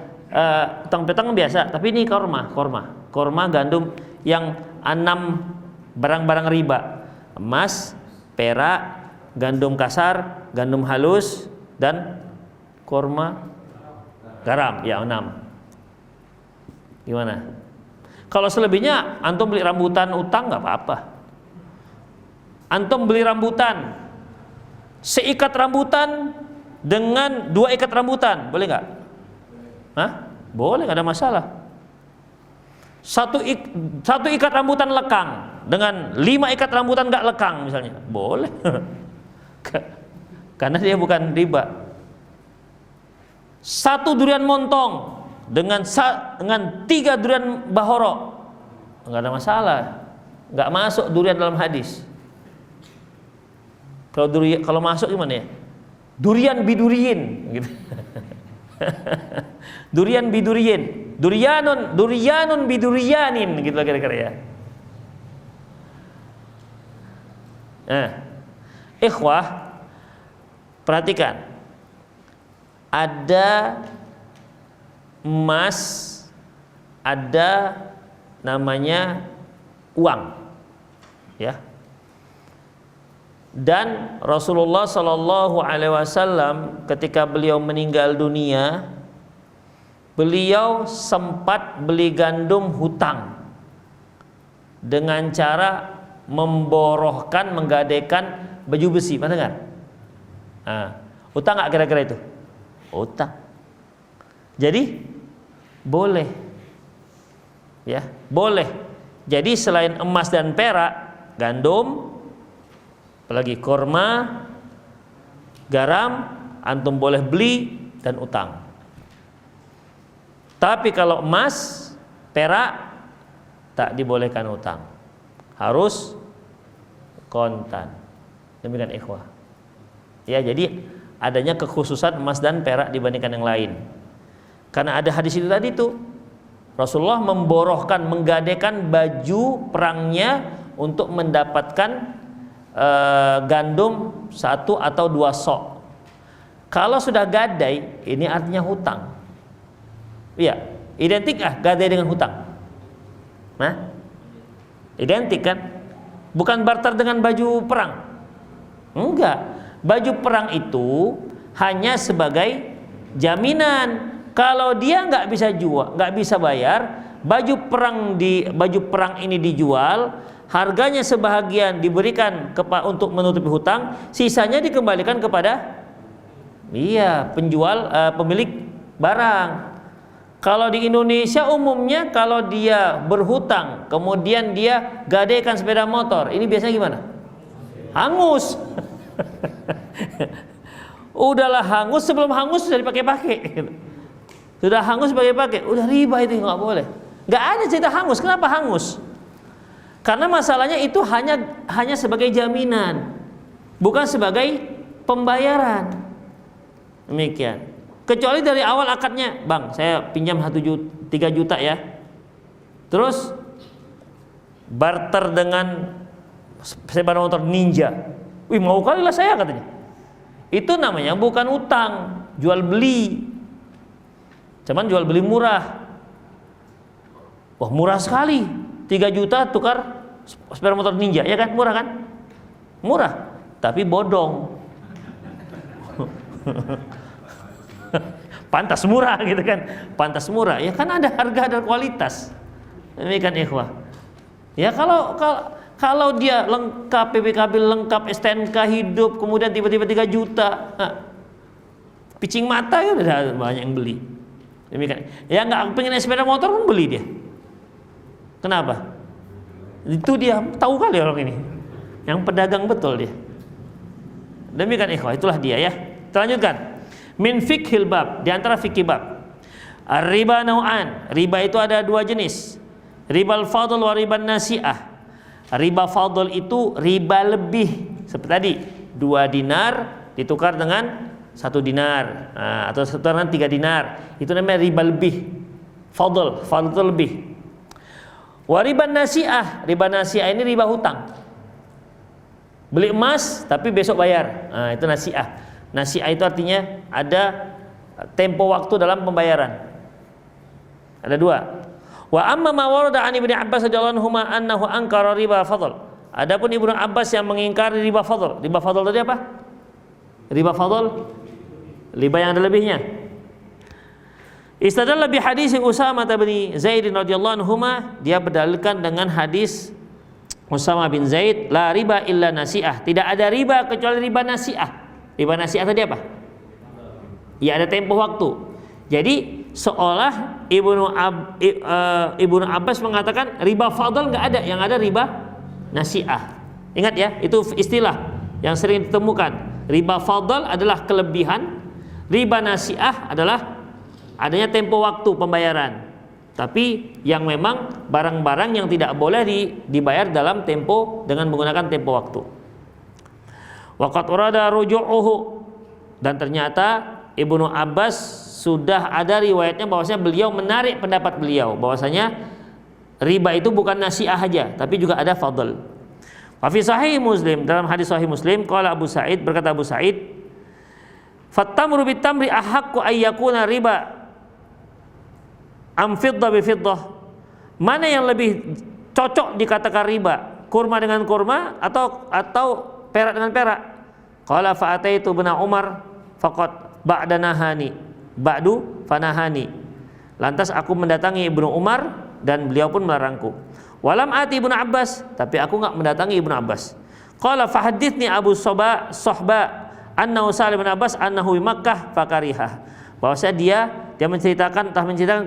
utang piutang biasa, tapi ini kurma gandum yang 6 barang-barang riba, emas, perak, gandum kasar, gandum halus, dan kurma garam, ya 6. Gimana? Kalau selebihnya antum beli rambutan utang nggak apa-apa. Antum beli rambutan, seikat rambutan dengan 2 ikat rambutan, boleh nggak? Hah? Boleh, nggak ada masalah. Satu ikat rambutan lekang dengan 5 ikat rambutan nggak lekang misalnya, boleh. Karena dia bukan riba. 1 durian montong dengan 3 durian bahoro, nggak ada masalah, nggak masuk durian dalam hadis. Kalau masuk gimana ya? Durian biduriin gitu. Durian biduriin, durianun bidurianin gitu lah kira-kira ya. Nah, ikhwah, perhatikan, ada emas, ada namanya uang, ya. Dan Rasulullah Shallallahu Alaihi Wasallam ketika beliau meninggal dunia, beliau sempat beli gandum hutang dengan cara memborohkan, menggadaikan baju besi. Pernah dengar? Hutang nggak kira-kira itu? Hutang. Jadi boleh, ya boleh. Jadi selain emas dan perak, gandum, apalagi kurma, garam, antum boleh beli dan utang. Tapi kalau emas, perak tak dibolehkan utang, harus kontan. Demikian ikhwah. Ya, jadi adanya kekhususan emas dan perak dibandingkan yang lain. Karena ada hadis itu tadi tuh, Rasulullah memborohkan, menggadaikan baju perangnya untuk mendapatkan gandum 1 atau 2 sok. Kalau sudah gadai, ini artinya hutang. Iya, identik gadai dengan hutang? Nah, identik kan? Bukan barter dengan baju perang. Enggak, baju perang itu hanya sebagai jaminan. Kalau dia nggak bisa jual, nggak bisa bayar, baju perang ini dijual harganya sebahagian diberikan untuk menutupi hutang, sisanya dikembalikan kepada penjual, pemilik barang. Kalau di Indonesia umumnya kalau dia berhutang kemudian dia gadaikan sepeda motor, ini biasanya gimana? Hangus. Udahlah hangus, sebelum hangus sudah dipakai-pakai. Sudah hangus pakai-pakai, udah riba, itu nggak boleh. Nggak ada cerita hangus. Kenapa hangus? Karena masalahnya itu hanya sebagai jaminan, bukan sebagai pembayaran. Demikian. Kecuali dari awal akadnya, bang, saya pinjam 3 juta ya. Terus barter dengan sepeda motor Ninja. Wih, mau kali lah saya, katanya. Itu namanya bukan utang, jual beli. Cuman jual beli murah. Wah, murah sekali. 3 juta tukar sepeda motor Ninja, ya kan? Murah kan? Murah, tapi bodong. Pantas murah gitu kan, pantas murah ya kan, ada harga dan kualitas. Demikian ikhwah. Ya kalau dia lengkap PPKB, lengkap STNK hidup, kemudian tiba-tiba 3 juta, picing mata ya udah banyak yang beli. Demikian. Ya nggak pengen sepeda motor pun beli dia. Kenapa? Itu dia tahu kali orang ini, yang pedagang betul dia. Demikian ikhwah, itulah dia ya. Lanjutkan. Min fikhil bab, di antara fikih bab. Riba nau'an, riba itu ada 2 jenis. Ribal fadl wa riban nasi'ah. Riba fadl itu riba lebih, seperti tadi 2 dinar ditukar dengan 1 dinar, atau dengan 3 dinar. Itu namanya riba lebih. Fadl itu lebih. Wa riban nasi'ah, riba nasi'ah ini riba hutang. Beli emas tapi besok bayar. Itu nasi'ah. Nasi'ah itu artinya ada tempo waktu dalam pembayaran. Ada 2. Wa amma ma warada an Ibnu Abbas radhiyallahu anhu annahu ankara riba fadl. Adapun Ibnu Abbas yang mengingkari riba fadl. Riba fadl tadi apa? Riba fadl, riba yang ada lebihnya. Istadalla bi hadis Usamah bin Zaid radhiyallahu anhu, dia berdalilkan dengan hadis Usamah bin Zaid, la riba illa nasi'ah. Tidak ada riba kecuali riba nasi'ah. Riba nasi'ah tadi apa? Ya, ada tempo waktu. Jadi seolah Ibnu Abbas mengatakan riba fadl nggak ada, yang ada riba nasi'ah. Ingat ya, itu istilah yang sering ditemukan. Riba fadl adalah kelebihan, riba nasi'ah adalah adanya tempo waktu pembayaran. Tapi yang memang barang-barang yang tidak boleh dibayar dalam tempo dengan menggunakan tempo waktu. Waqad urada ruju'uhu, dan ternyata Ibnu Abbas sudah ada riwayatnya bahwasanya beliau menarik pendapat beliau bahwasanya riba itu bukan nasi'ah aja tapi juga ada fadl. Wa fi sahih Muslim, dalam hadis sahih Muslim, qala Abu Sa'id, berkata Abu Sa'id, "Fattamru bitamri ahaqqu ayyakuna riba am fiddah bi fiddah." Mana yang lebih cocok dikatakan riba? Kurma dengan kurma atau perak dengan perak? Qala fa'ataitu bin Umar faqad ba'du fanahani. Lantas aku mendatangi Ibnu Umar dan beliau pun melarangku. Walam ati Ibnu Abbas, tapi aku enggak mendatangi Ibnu Abbas. Qala fahadithni Abu Sohba annahu Salim bin Abbas annahu bi Makkah fakarihah. Bahwasanya dia menceritakan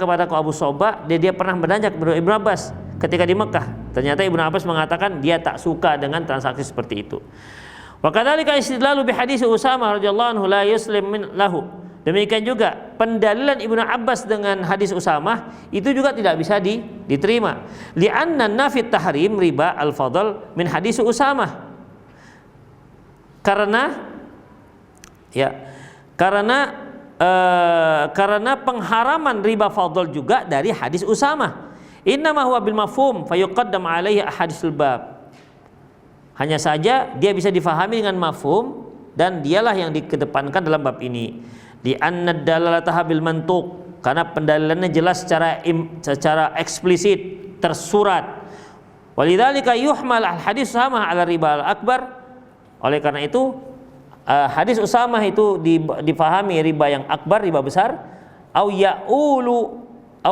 kepadaku Abu Sohba, dia pernah bertanya kepada Ibnu Abbas ketika di Mekah. Ternyata Ibnu Abbas mengatakan dia tak suka dengan transaksi seperti itu. Wa kadzalika istidlalu bi hadis Usamah radhiyallahu anhu la yuslim min lahu. Demikian juga pendalilan Ibnu Abbas dengan hadis Usamah itu juga tidak bisa diterima. Li'anna nafit tahrim riba al-fadl min hadis Usamah. Karena pengharaman riba fadl juga dari hadis Usamah. Innama huwa bil mafhum fayuqaddam alaihi ahaditsul bab. Hanya saja dia bisa difahami dengan mafhum dan dialah yang dikedepankan dalam bab ini. Di anna dalalataha bil mantuq, karena pendalilannya jelas secara eksplisit tersurat. Walidzalika yuhmal al hadis Usamah ala riba al akbar. Oleh karena itu hadis Usamah itu difahami riba yang akbar, riba besar, au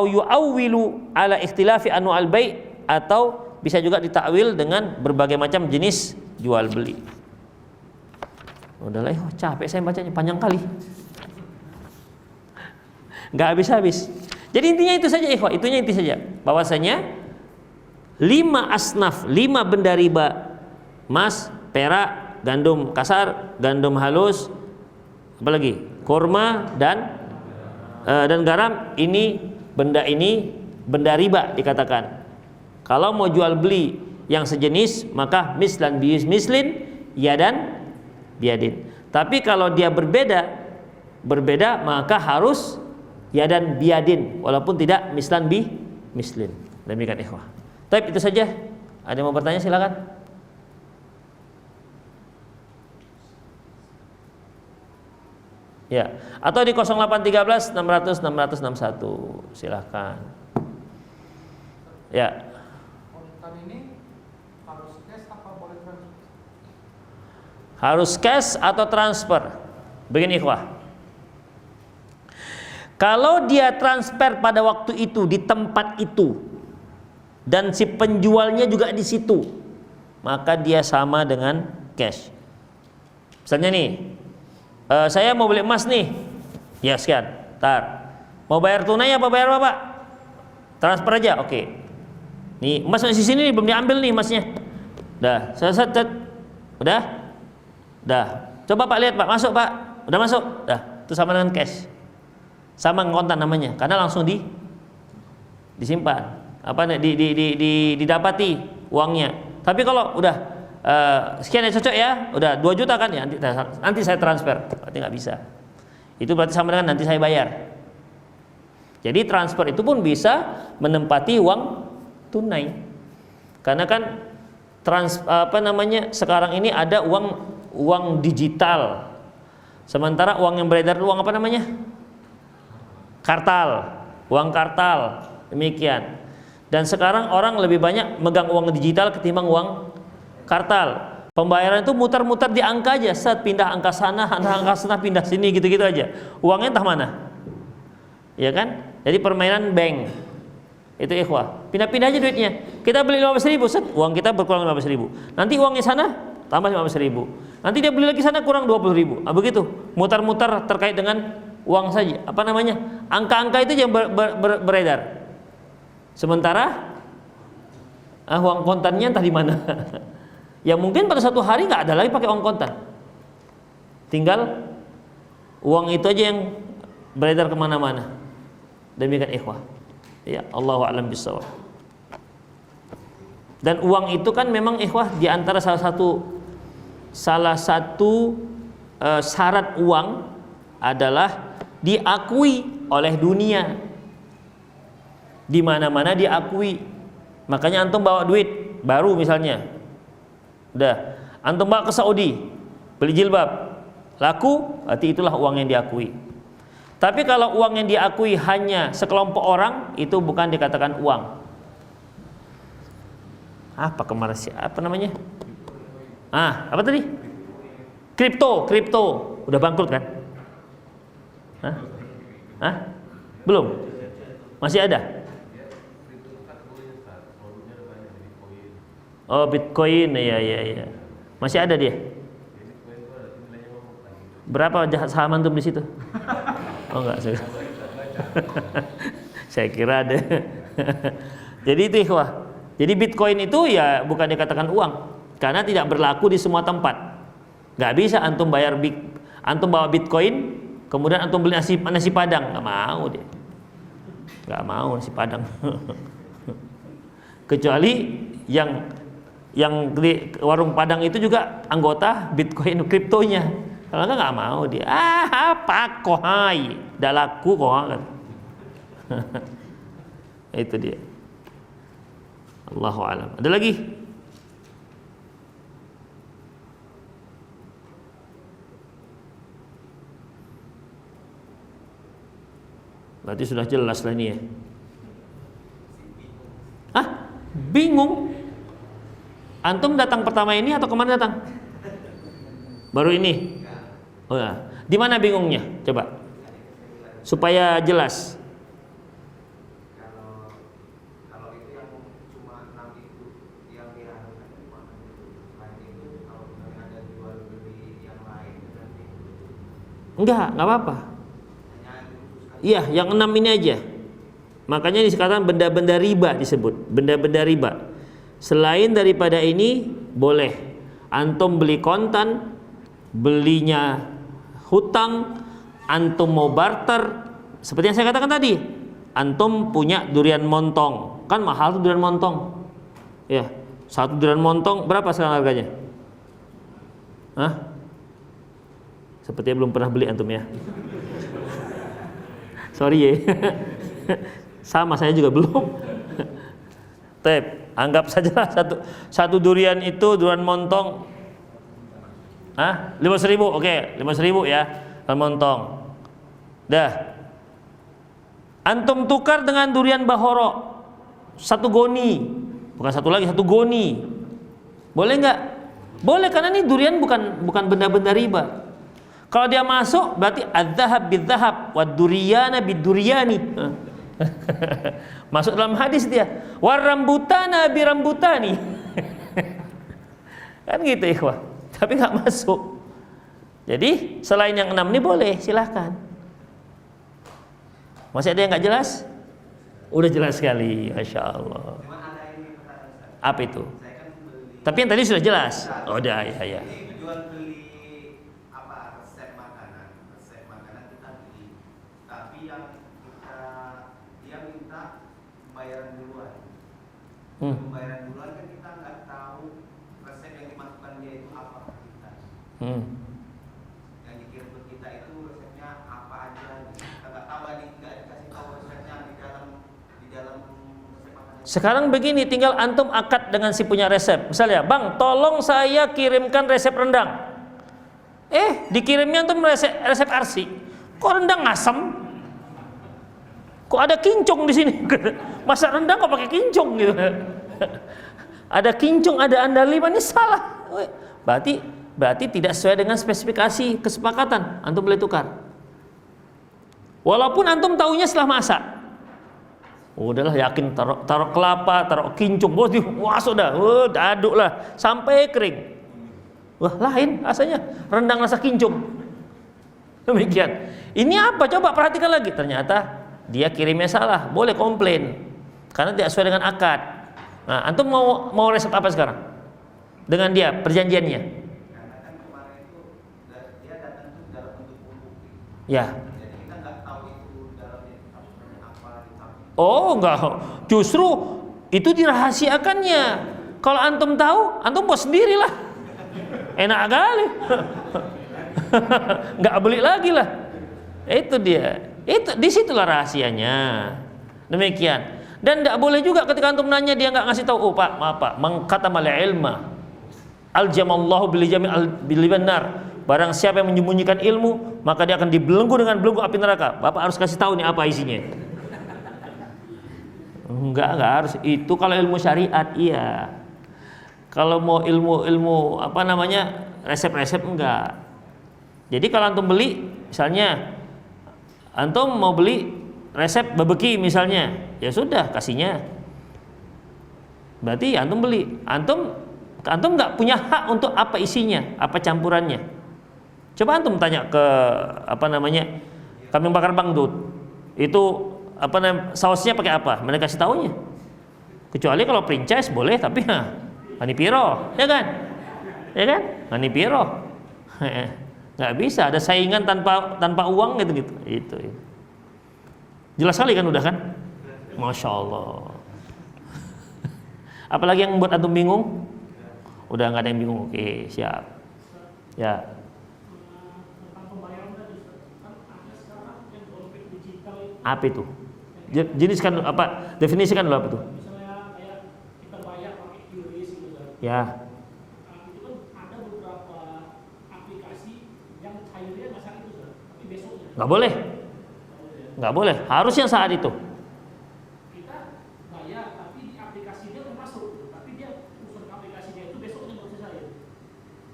yu'awwilu ala ikhtilafi anwa'il bai', atau bisa juga ditakwil dengan berbagai macam jenis jual beli. Udahlah, capek saya bacanya, panjang kali, nggak habis-habis. Jadi intinya itu saja ikhwah, inti saja bahwasanya 5 asnaf, 5 benda riba, emas, perak, gandum kasar, gandum halus, apalagi kurma dan garam, ini benda riba dikatakan. Kalau mau jual beli yang sejenis maka mislan bius mislin, ya dan biadin. Tapi kalau dia berbeda maka harus ya dan biadin, walaupun tidak mislan bi mislin. Demikian ikhwah. Baik, itu saja. Ada yang mau bertanya silakan. Ya, atau di 0813 600 661 silahkan. Ya. Kontan ini harus cash apa boleh transfer? Harus cash atau transfer? Begini ikhwah. Kalau dia transfer pada waktu itu di tempat itu dan si penjualnya juga di situ, maka dia sama dengan cash. Misalnya nih, saya mau beli emas nih, ya sekian, mau bayar tunai apa bayar apa Pak? Transfer aja, oke. Nih emas masih sini nih, belum diambil nih emasnya. Dah, udah. Coba Pak lihat Pak, masuk Pak, udah masuk, dah, itu sama dengan cash, sama kontan namanya, karena langsung disimpan, didapati uangnya. Tapi kalau udah sekian ya cocok ya, udah 2 juta kan ya, nanti saya transfer, berarti nggak bisa. Itu berarti sama dengan nanti saya bayar. Jadi transfer itu pun bisa menempati uang tunai, karena kan sekarang ini ada uang digital, sementara uang yang beredar uang apa namanya? Uang kartal, demikian. Dan sekarang orang lebih banyak megang uang digital ketimbang uang kartal. Pembayaran itu muter-muter di angka aja, pindah angka sana, pindah sini, gitu-gitu aja. Uangnya entah mana, ya kan? Jadi permainan bank itu ikhwah, pindah-pindah aja duitnya. Kita beli 15.000, uang kita berkurang 15.000. Nanti uangnya sana tambah 15.000. Nanti dia beli lagi sana kurang 20.000. Begitu, muter-muter terkait dengan uang saja. Angka-angka itu yang beredar. Sementara uang kontannya entah di mana. Yang mungkin pada satu hari nggak ada lagi pakai uang kontan. Tinggal uang itu aja yang beredar kemana-mana. Demikian ikhwah. Ya, Allahu a'lam bishawab. Dan uang itu kan memang ikhwah di antara salah satu syarat uang adalah diakui oleh dunia. Di mana-mana diakui. Makanya antum bawa duit baru misalnya, udah antum bawa ke Saudi beli jilbab, laku, berarti itulah uang yang diakui. Tapi kalau uang yang diakui hanya sekelompok orang, itu bukan dikatakan uang. Apa kemarin apa namanya? Apa tadi? Kripto udah bangkrut kan? Belum? Masih ada? Oh, Bitcoin, ya. Masih ada dia. Berapa saham antum di situ? Oh enggak, saya kira ada. Jadi itu ikhwah. Jadi Bitcoin itu ya bukan dikatakan uang, karena tidak berlaku di semua tempat. Nggak bisa antum antum bawa Bitcoin, kemudian antum beli nasi padang, nggak mau dia. Nggak mau nasi padang. Kecuali yang di warung padang itu juga anggota Bitcoin kriptonya. Kalau nggak mau dia. Apa kohai, dah laku kan. Itu dia. Allahu a'lam. Ada lagi? Berarti sudah jelas lah ini ya. Bingung? Antum datang pertama ini atau kemana datang? Baru ini. Oh ya. Di mana bingungnya? Coba. Supaya jelas. Kalau itu yang cuma 6 itu Enggak apa-apa. Iya, yang 6 ini aja. Makanya dikatakan benda-benda riba disebut, benda-benda riba. Selain daripada ini boleh. Antum beli kontan, belinya hutang, antum mau barter, seperti yang saya katakan tadi. Antum punya durian montong, kan mahal tuh durian montong. Ya, satu durian montong berapa sekarang harganya? Hah? Sepertinya belum pernah beli antum ya. Sorry ya. Sama saya juga belum. Tep, anggap saja satu durian itu durian montong. 5.000, oke, 5.000 ya, durian montong. Dah. Antum tukar dengan durian bahoro, 1 goni, bukan satu lagi, 1 goni. Boleh nggak? Boleh, karena ini durian bukan benda-benda riba. Kalau dia masuk berarti adzhab bidzahab wad duriyana biduryani. Masuk dalam hadis dia. War rambutana bi rambutani. Kan gitu ikhwah. Tapi nggak masuk. Jadi selain yang 6 ini boleh, silahkan. Masih ada yang nggak jelas? Udah jelas sekali, masya Allah. Apa itu? Tapi yang tadi sudah jelas. Oh, udah ya. Pembayaran duluan kan kita nggak tahu resep yang dimasukkan dia itu apa ke kita. Yang dikirim ke kita itu resepnya apa aja. Kita nggak tahu, nggak dikasih tahu resepnya di dalam resep makanan. Sekarang begini, tinggal antum akad dengan si punya resep. Misalnya, bang, tolong saya kirimkan resep rendang. Dikirimnya antum resep arsi. Kok rendang asam? Kok ada kincung di sini? Masak rendang kok pakai kincung gitu? Ada kincung, ada andaliman, ini salah. Berarti tidak sesuai dengan spesifikasi kesepakatan. Antum boleh tukar. Walaupun antum tahunya setelah masak. Udahlah, yakin taruh kelapa, taruh kincung, wah sudah, aduk lah sampai kering. Wah, lain rasanya, rendang rasa kincung. Demikian. Ini apa? Coba perhatikan lagi. Ternyata dia kirimnya salah, boleh komplain karena tidak sesuai dengan akad. Nah, antum mau resep apa sekarang dengan dia perjanjiannya? Karena kan kemarin itu dia datang itu dalam bentuk bubuk. Ya. Jadi kita nggak tahu itu dalamnya apa ditambah. Oh, enggak. Justru itu dirahasiakannya. Kalau antum tahu, antum buat sendirilah. Enak kali. Nggak beli lagi lah. Itu dia. Itu disitulah rahasianya. Demikian. Dan tidak boleh juga ketika antum nanya dia nggak ngasih tahu. Oh pak, maaf pak, mengkatamal ilma aljamallahu bil benar. Barang siapa yang menyembunyikan ilmu, maka dia akan dibelenggu dengan belenggu api neraka. Bapak harus kasih tahu nih apa isinya. Enggak harus. Itu kalau ilmu syariat iya. Kalau mau ilmu apa namanya resep-resep enggak. Jadi kalau antum beli, misalnya antum mau beli resep babeki misalnya, ya sudah kasihnya. Berarti antum beli, antum nggak punya hak untuk apa isinya, apa campurannya. Coba antum tanya ke apa namanya kambing bakar Bang Dut, itu apa namanya sausnya pakai apa? Mereka kasih taunya. Kecuali kalau franchise boleh, tapi manipiro, ya kan? Ya kan? Manipiro. Nggak bisa, ada saingan tanpa uang gitu. Itu. Jelas sekali kan udah kan? Masya Allah. Apalagi yang membuat antum bingung? Udah nggak ada yang bingung. Oke, siap. Ya. Apa itu? Jeniskan apa? Definisikan dulu apa itu? Misalnya kayak kita bayar pakai QRIS gitu kan. Ya. Itu kan ada beberapa aplikasi yang cairnya nggak saat itu kan, tapi besoknya. Nggak boleh. Nggak boleh. Harus yang saat itu. Kita bayar tapi di aplikasinya nggak masuk, tapi dia usul aplikasinya itu besoknya nggak bisa cair.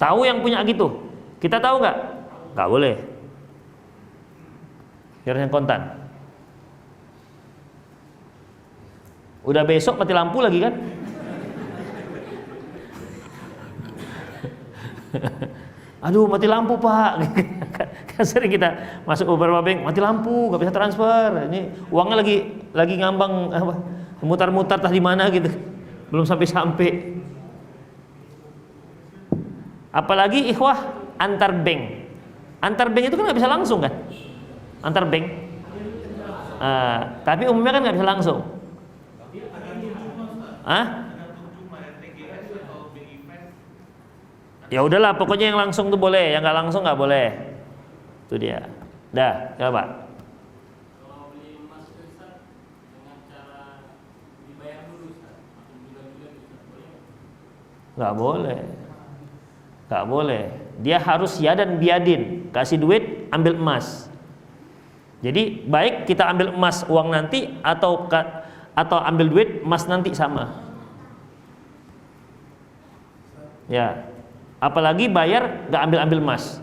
Tahu yang punya gitu? Kita tahu nggak? Nggak boleh. Biar yang kontan. Udah besok mati lampu lagi kan? Aduh mati lampu pak. Kan sering kita masuk beberapa bank, mati lampu, nggak bisa transfer. Ini uangnya lagi ngambang apa, mutar-mutar tah di mana gitu, belum sampai. Apalagi ikhwah antar bank itu kan nggak bisa langsung kan, antar bank. Tapi umumnya kan nggak bisa langsung. Ya udahlah, pokoknya yang langsung tuh boleh, yang nggak langsung nggak boleh. Itu dia. Dah, coba. Kalau beli emas itu Ustaz, dengan cara dibayar dulu Ustaz, atau bulan-bulan Ustaz, boleh? Nggak boleh. Dia harus yadan biadin, kasih duit, ambil emas. Jadi baik kita ambil emas uang nanti atau ambil duit emas nanti sama. Ya. Apalagi bayar nggak ambil emas,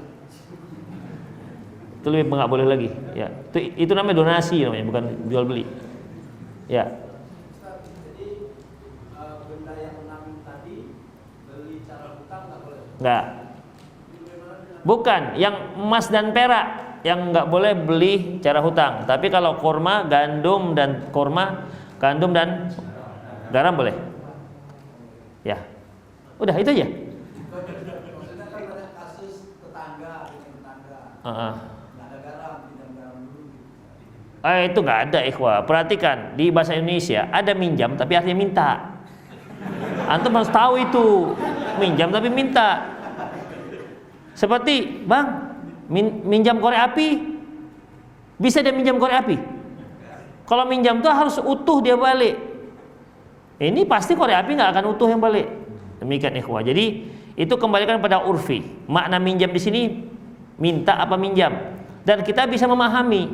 itu lebih nggak boleh lagi. Ya, itu namanya donasi namanya, bukan jual beli. Ya. Jadi benda yang 6 tadi beli cara hutang nggak boleh? Nggak. Bukan, yang emas dan perak yang nggak boleh beli cara hutang. Tapi kalau kurma, gandum dan garam boleh. Ya. Udah itu aja. Maksudnya kan ada kasus tetangga. Nggak ada garam, pinjam garam dulu. Itu nggak ada ikhwah. Perhatikan di bahasa Indonesia ada minjam tapi artinya minta. Antum harus tahu itu, minjam tapi minta. Seperti bang minjam korek api, bisa dia minjam korek api. Kalau minjam tuh harus utuh dia balik. Ini pasti korek api nggak akan utuh yang balik. Demikian ikhwah. Jadi itu kembalikan pada urfi. Makna minjam di sini minta apa minjam, dan kita bisa memahami.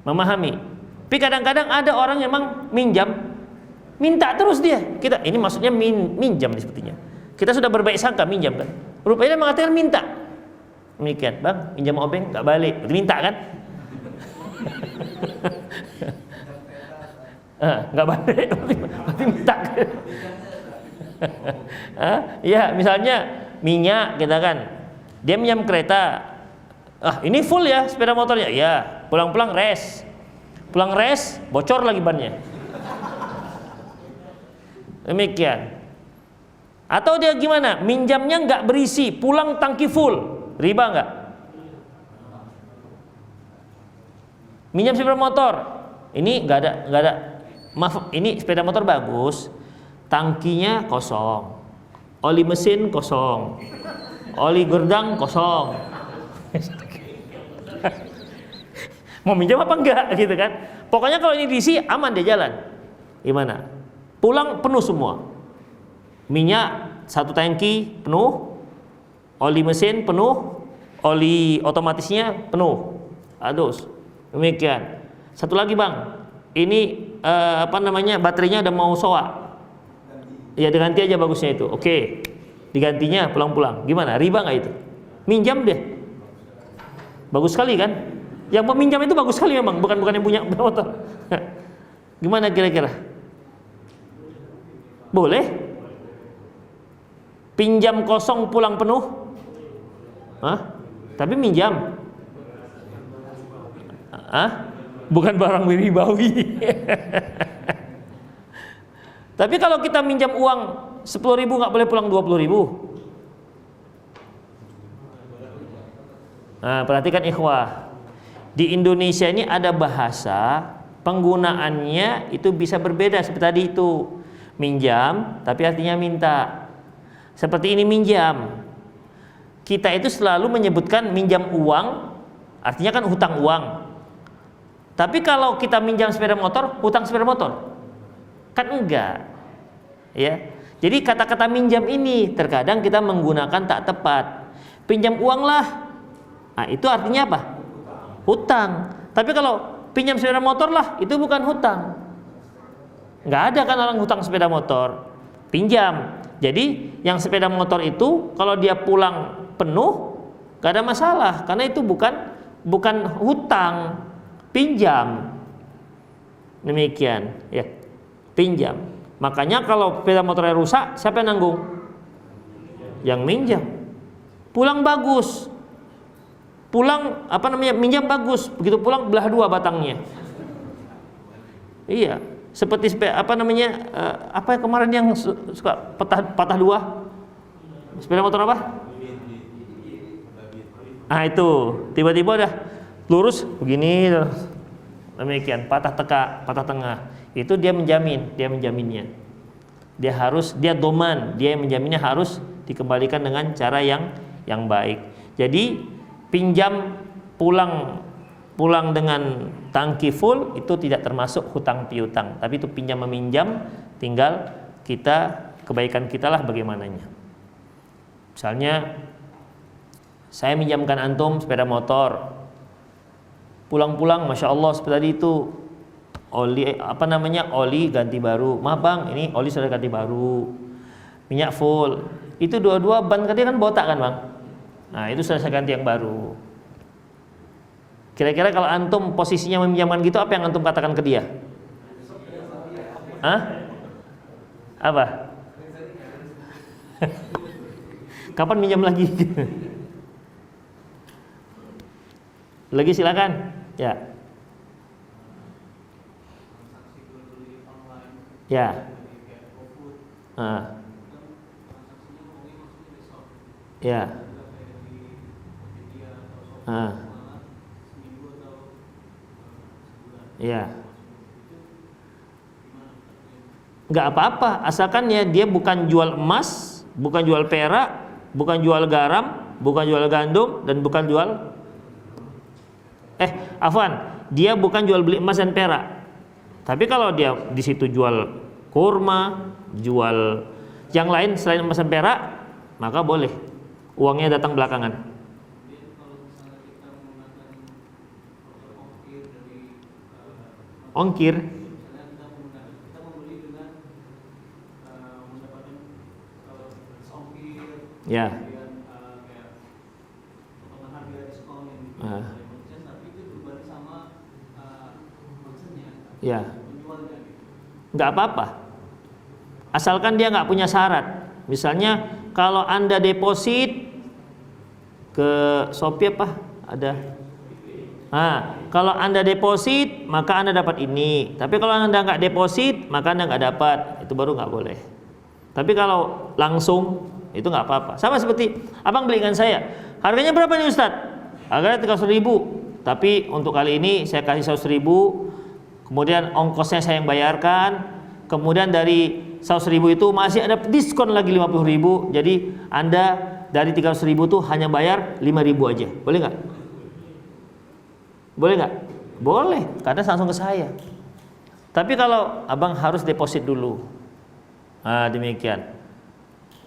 Tapi kadang-kadang ada orang yang memang minjam, minta terus dia. Kita ini maksudnya minjam nih sepertinya. Kita sudah berbaik sangka minjam kan. Rupanya dia mengatakan minta. Demikian, bang, minjam obeng nggak balik, minta kan? Nggak balik, berarti minta. Ya, misalnya minyak kita kan, dia minjam kereta. Ini full ya sepeda motornya, ya. Pulang res, bocor lagi bannya. Demikian. Atau dia gimana? Minjamnya nggak berisi, pulang tangki full, riba nggak? Minjam sepeda motor, ini nggak ada. Maaf, ini sepeda motor bagus, tangkinya kosong, oli mesin kosong, oli gerdang kosong. Mau minjam apa enggak gitu kan? Pokoknya kalau ini diisi aman dia jalan. Gimana? Pulang penuh semua. Minyak 1 tangki penuh, oli mesin penuh, oli otomatisnya penuh. Adus. Demikian. Satu lagi bang, ini baterainya udah mau soak. Ya diganti aja bagusnya itu. Oke. Digantinya pulang-pulang. Gimana? Riba nggak itu? Minjam deh. Bagus sekali kan? Yang peminjam itu bagus sekali memang, bukan yang punya motor. Gimana kira-kira? Boleh? Pinjam kosong pulang penuh? Tapi minjam. Bukan barang ribawi. Tapi kalau kita minjam uang 10.000 nggak boleh pulang 20.000. Perhatikan ikhwah. Di Indonesia ini ada bahasa penggunaannya itu bisa berbeda seperti tadi itu. Minjam tapi artinya minta. Seperti ini minjam. Kita itu selalu menyebutkan minjam uang, artinya kan hutang uang. Tapi kalau kita minjam sepeda motor, hutang sepeda motor? Kan enggak. Ya. Jadi kata-kata minjam ini terkadang kita menggunakan tak tepat. Pinjam uang lah. Itu artinya apa? Hutang. Tapi kalau pinjam sepeda motor lah, itu bukan hutang. Enggak ada kan orang hutang sepeda motor. Pinjam. Jadi yang sepeda motor itu kalau dia pulang penuh gak ada masalah, karena itu bukan hutang, pinjam. Demikian ya, pinjam. Makanya kalau sepeda motornya rusak, siapa yang nanggung? Yang minjam. Pulang bagus, pulang minjam bagus, begitu pulang belah dua batangnya. Iya, seperti apa kemarin yang suka patah dua sepeda motor apa? Ah itu tiba-tiba udah lurus begini, demikian patah tengah. Itu dia menjaminnya. Dia doman, dia yang menjaminnya harus dikembalikan dengan cara yang baik. Jadi pinjam pulang dengan tangki full itu tidak termasuk hutang piutang, tapi itu pinjam meminjam, tinggal kebaikan kita lah bagaimananya. Misalnya saya minjamkan antum sepeda motor, pulang-pulang masya Allah seperti itu oli ganti baru, maaf bang ini oli sudah ganti baru, minyak full, itu dua-dua ban dia kan botak kan bang, nah itu sudah saya ganti yang baru. Kira-kira kalau antum posisinya meminjamkan gitu, apa yang antum katakan ke dia? Hah? Apa? Kapan minjam lagi? Lagi silakan. Ya. Ya. Ya. Ya. Nggak apa-apa, asalkan ya dia bukan jual emas, bukan jual perak, bukan jual garam, bukan jual gandum, dan bukan jual dia bukan jual beli emas dan perak. Tapi kalau dia di situ jual kurma, jual yang lain selain emas dan perak, maka boleh. Uangnya datang belakangan. Ongkir. Ya. Ya. Nggak apa-apa. Asalkan dia nggak punya syarat. Misalnya kalau Anda deposit ke Shopee kalau Anda deposit maka Anda dapat ini. Tapi kalau Anda nggak deposit maka Anda nggak dapat. Itu baru nggak boleh. Tapi kalau langsung itu nggak apa-apa. Sama seperti abang beli ikan saya. Harganya berapa nih Ustadz? Harganya 300.000. Tapi untuk kali ini saya kasih 100.000. Kemudian ongkosnya saya yang bayarkan. Kemudian dari 100.000 itu masih ada diskon lagi 50.000. Jadi Anda dari 300.000 itu hanya bayar 5.000 aja. Boleh nggak? Boleh nggak? Boleh, karena langsung ke saya. Tapi kalau abang harus deposit dulu. Nah, demikian.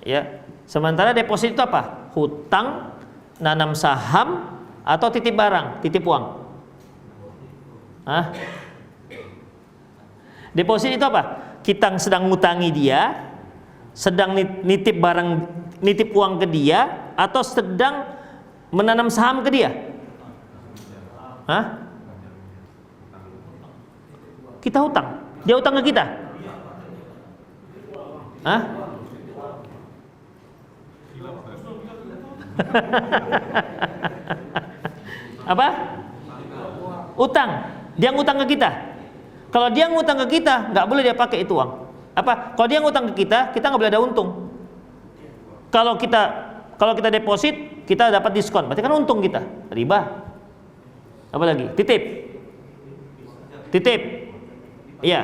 Ya. Sementara deposit itu apa? Hutang, nanam saham, atau titip barang, titip uang. Deposit itu apa? Kita sedang ngutangi dia, sedang nitip barang, nitip uang ke dia, atau sedang menanam saham ke dia. Kita hutang, dia hutang ke kita. Apa? Utang. Dia ngutang ke kita. Kalau dia ngutang ke kita, nggak boleh dia pakai itu uang. Apa? Kalau dia ngutang ke kita nggak boleh ada untung. Kalau kita deposit, kita dapat diskon. Berarti kan untung kita. Riba. Apa lagi? Titip. Iya,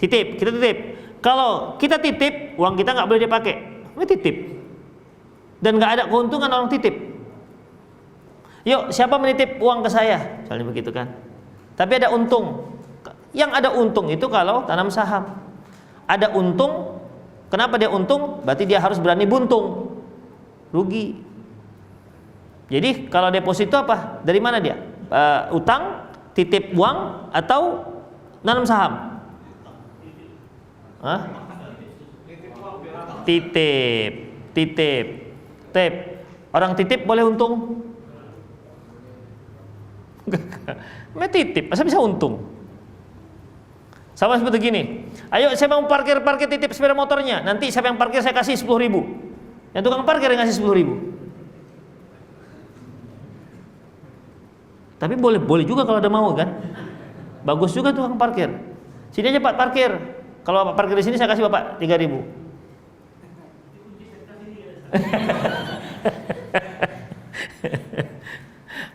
titip. Kita titip. Kalau kita titip, uang kita nggak boleh dipakai. Ini titip. Dan nggak ada keuntungan orang titip. Yuk, siapa menitip uang ke saya? Misalnya begitu kan. Tapi ada untung. Yang ada untung itu kalau tanam saham. Ada untung. Kenapa dia untung? Berarti dia harus berani buntung. Rugi. Jadi kalau deposit itu apa? Dari mana dia? Utang, titip uang, atau nanam saham? Titip. Orang titip boleh untung? Titip, masa bisa untung? Sama seperti gini. Ayo saya mau parkir titip sepeda motornya. Nanti siapa yang parkir saya kasih 10.000. Yang tukang parkir yang ngasih 10.000. Tapi boleh juga kalau ada mau kan. Bagus juga tukang parkir. Sini aja Pak parkir. Kalau Bapak parkir di sini saya kasih Bapak 3.000.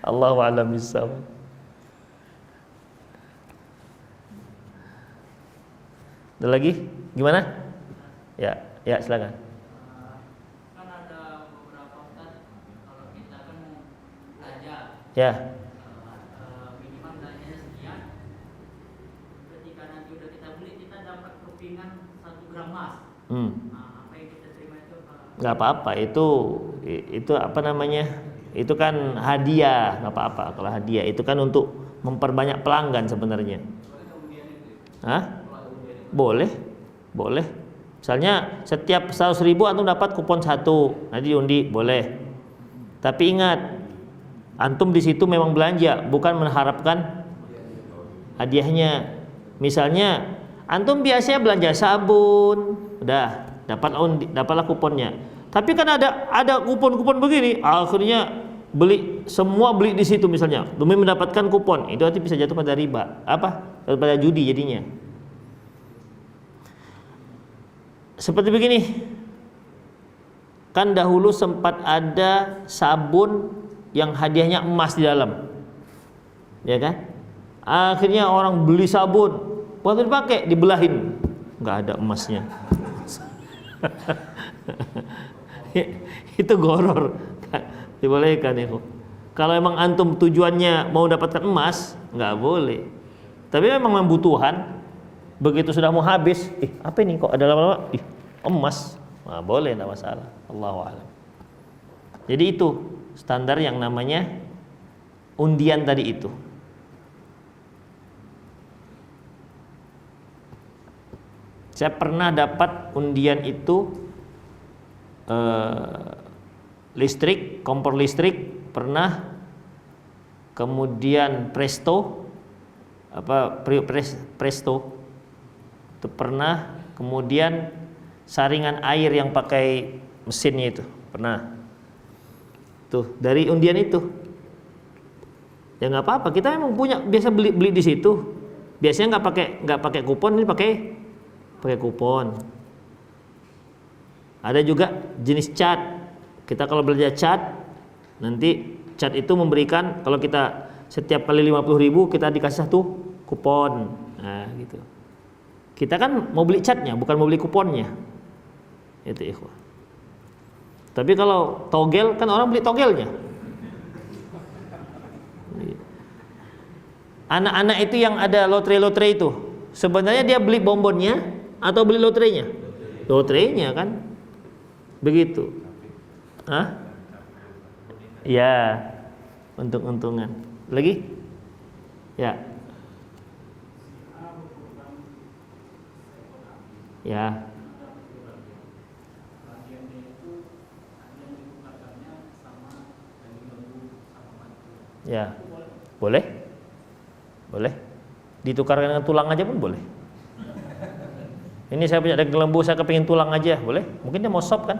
Allahu a'lam bishawab. Ada lagi? Gimana? Ya silakan. Kan ada beberapa Ustaz, kalau kita kan mau belajar, Ya. minimal belanjanya sekian. Ketika nanti udah kita beli, kita dapat kepingan 1 gram emas. Nah, apa yang kita terima itu apa? Nggak apa-apa, itu apa namanya? Itu kan hadiah, nggak apa-apa kalau hadiah. Itu kan untuk memperbanyak pelanggan sebenarnya. Hah? Boleh. Misalnya setiap 100.000 antum dapat kupon 1, nanti diundi, boleh. Tapi ingat, antum di situ memang belanja, bukan mengharapkan hadiahnya. Misalnya antum biasanya belanja sabun, udah dapatlah kuponnya. Tapi kan ada kupon-kupon begini, akhirnya beli di situ misalnya demi mendapatkan kupon, itu nanti bisa jatuh pada riba, pada judi jadinya. Seperti begini, kan dahulu sempat ada sabun yang hadiahnya emas di dalam, ya kan? Akhirnya orang beli sabun, waktu dipakai dibelahin, nggak ada emasnya. Itu goror, dibolehkan ya. Kalau emang antum tujuannya mau dapatkan emas, nggak boleh. Tapi memang membutuhan. Begitu sudah mau habis, apa ini kok ada lama-lama? Emas, nah, boleh, tidak masalah. Allahu a'lam. Jadi itu standar yang namanya undian tadi itu. Saya pernah dapat undian itu listrik, kompor listrik pernah, kemudian Presto, Presto itu pernah, kemudian saringan air yang pakai mesinnya itu pernah. Tuh dari undian itu. Ya nggak apa-apa, kita memang punya biasa beli di situ. Biasanya nggak pakai kupon, ini pakai kupon. Ada juga jenis cat. Kita kalau belanja cat, nanti cat itu memberikan, kalau kita setiap kali 50.000 kita dikasih 1 kupon. Nah, gitu. Kita kan mau beli catnya, bukan mau beli kuponnya. Itu ikhwah. Tapi kalau togel, kan orang beli togelnya. Anak-anak itu yang ada lotre-lotre itu, sebenarnya dia beli bonbonnya atau beli lotrenya? Lotrenya kan. Begitu. Hah? Ya, untung-untungan. Lagi? Ya. Ya. Ya. Boleh? Boleh. Ditukarkan dengan tulang aja pun boleh. Ini saya punya daging lembu, saya kepingin tulang aja, boleh? Mungkin dia mau sop kan?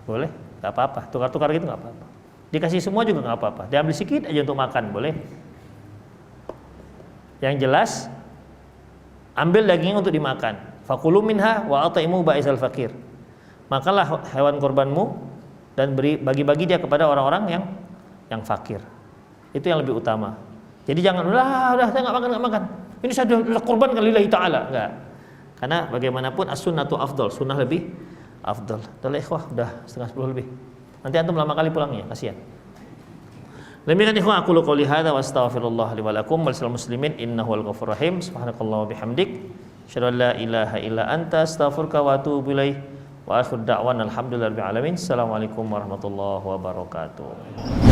Boleh, nggak apa-apa. Tukar-tukar gitu nggak apa-apa. Dikasih semua juga nggak apa-apa. Diambil sedikit aja untuk makan, boleh? Yang jelas, ambil dagingnya untuk dimakan. Fakulu minha wa at'imu ba'isal fakir. Makanlah hewan korbanmu dan bagi-bagi dia kepada orang-orang yang fakir. Itu yang lebih utama. Jadi jangan udah saya nggak makan. Ini saya sudah korban lillahi ta'ala. Enggak. Karena bagaimanapun as-sunnatu afdal, sunnah lebih afdal. Udah ikhwah, udah 9:30 lebih. Nanti antum lama kali pulangnya, kasihan. Demikian ikhwah, aku qouli hadza wa astaghfirullah li wa lakum wal muslimin innahu wal ghafurur rahim. Subhanakallah wa bihamdik, asyhadu an la ilaha illa anta astaghfiruka wa atubu ilaik. Wa akhir da'wana alhamdulillahi rabbil alamin. Assalamualaikum warahmatullahi wabarakatuh.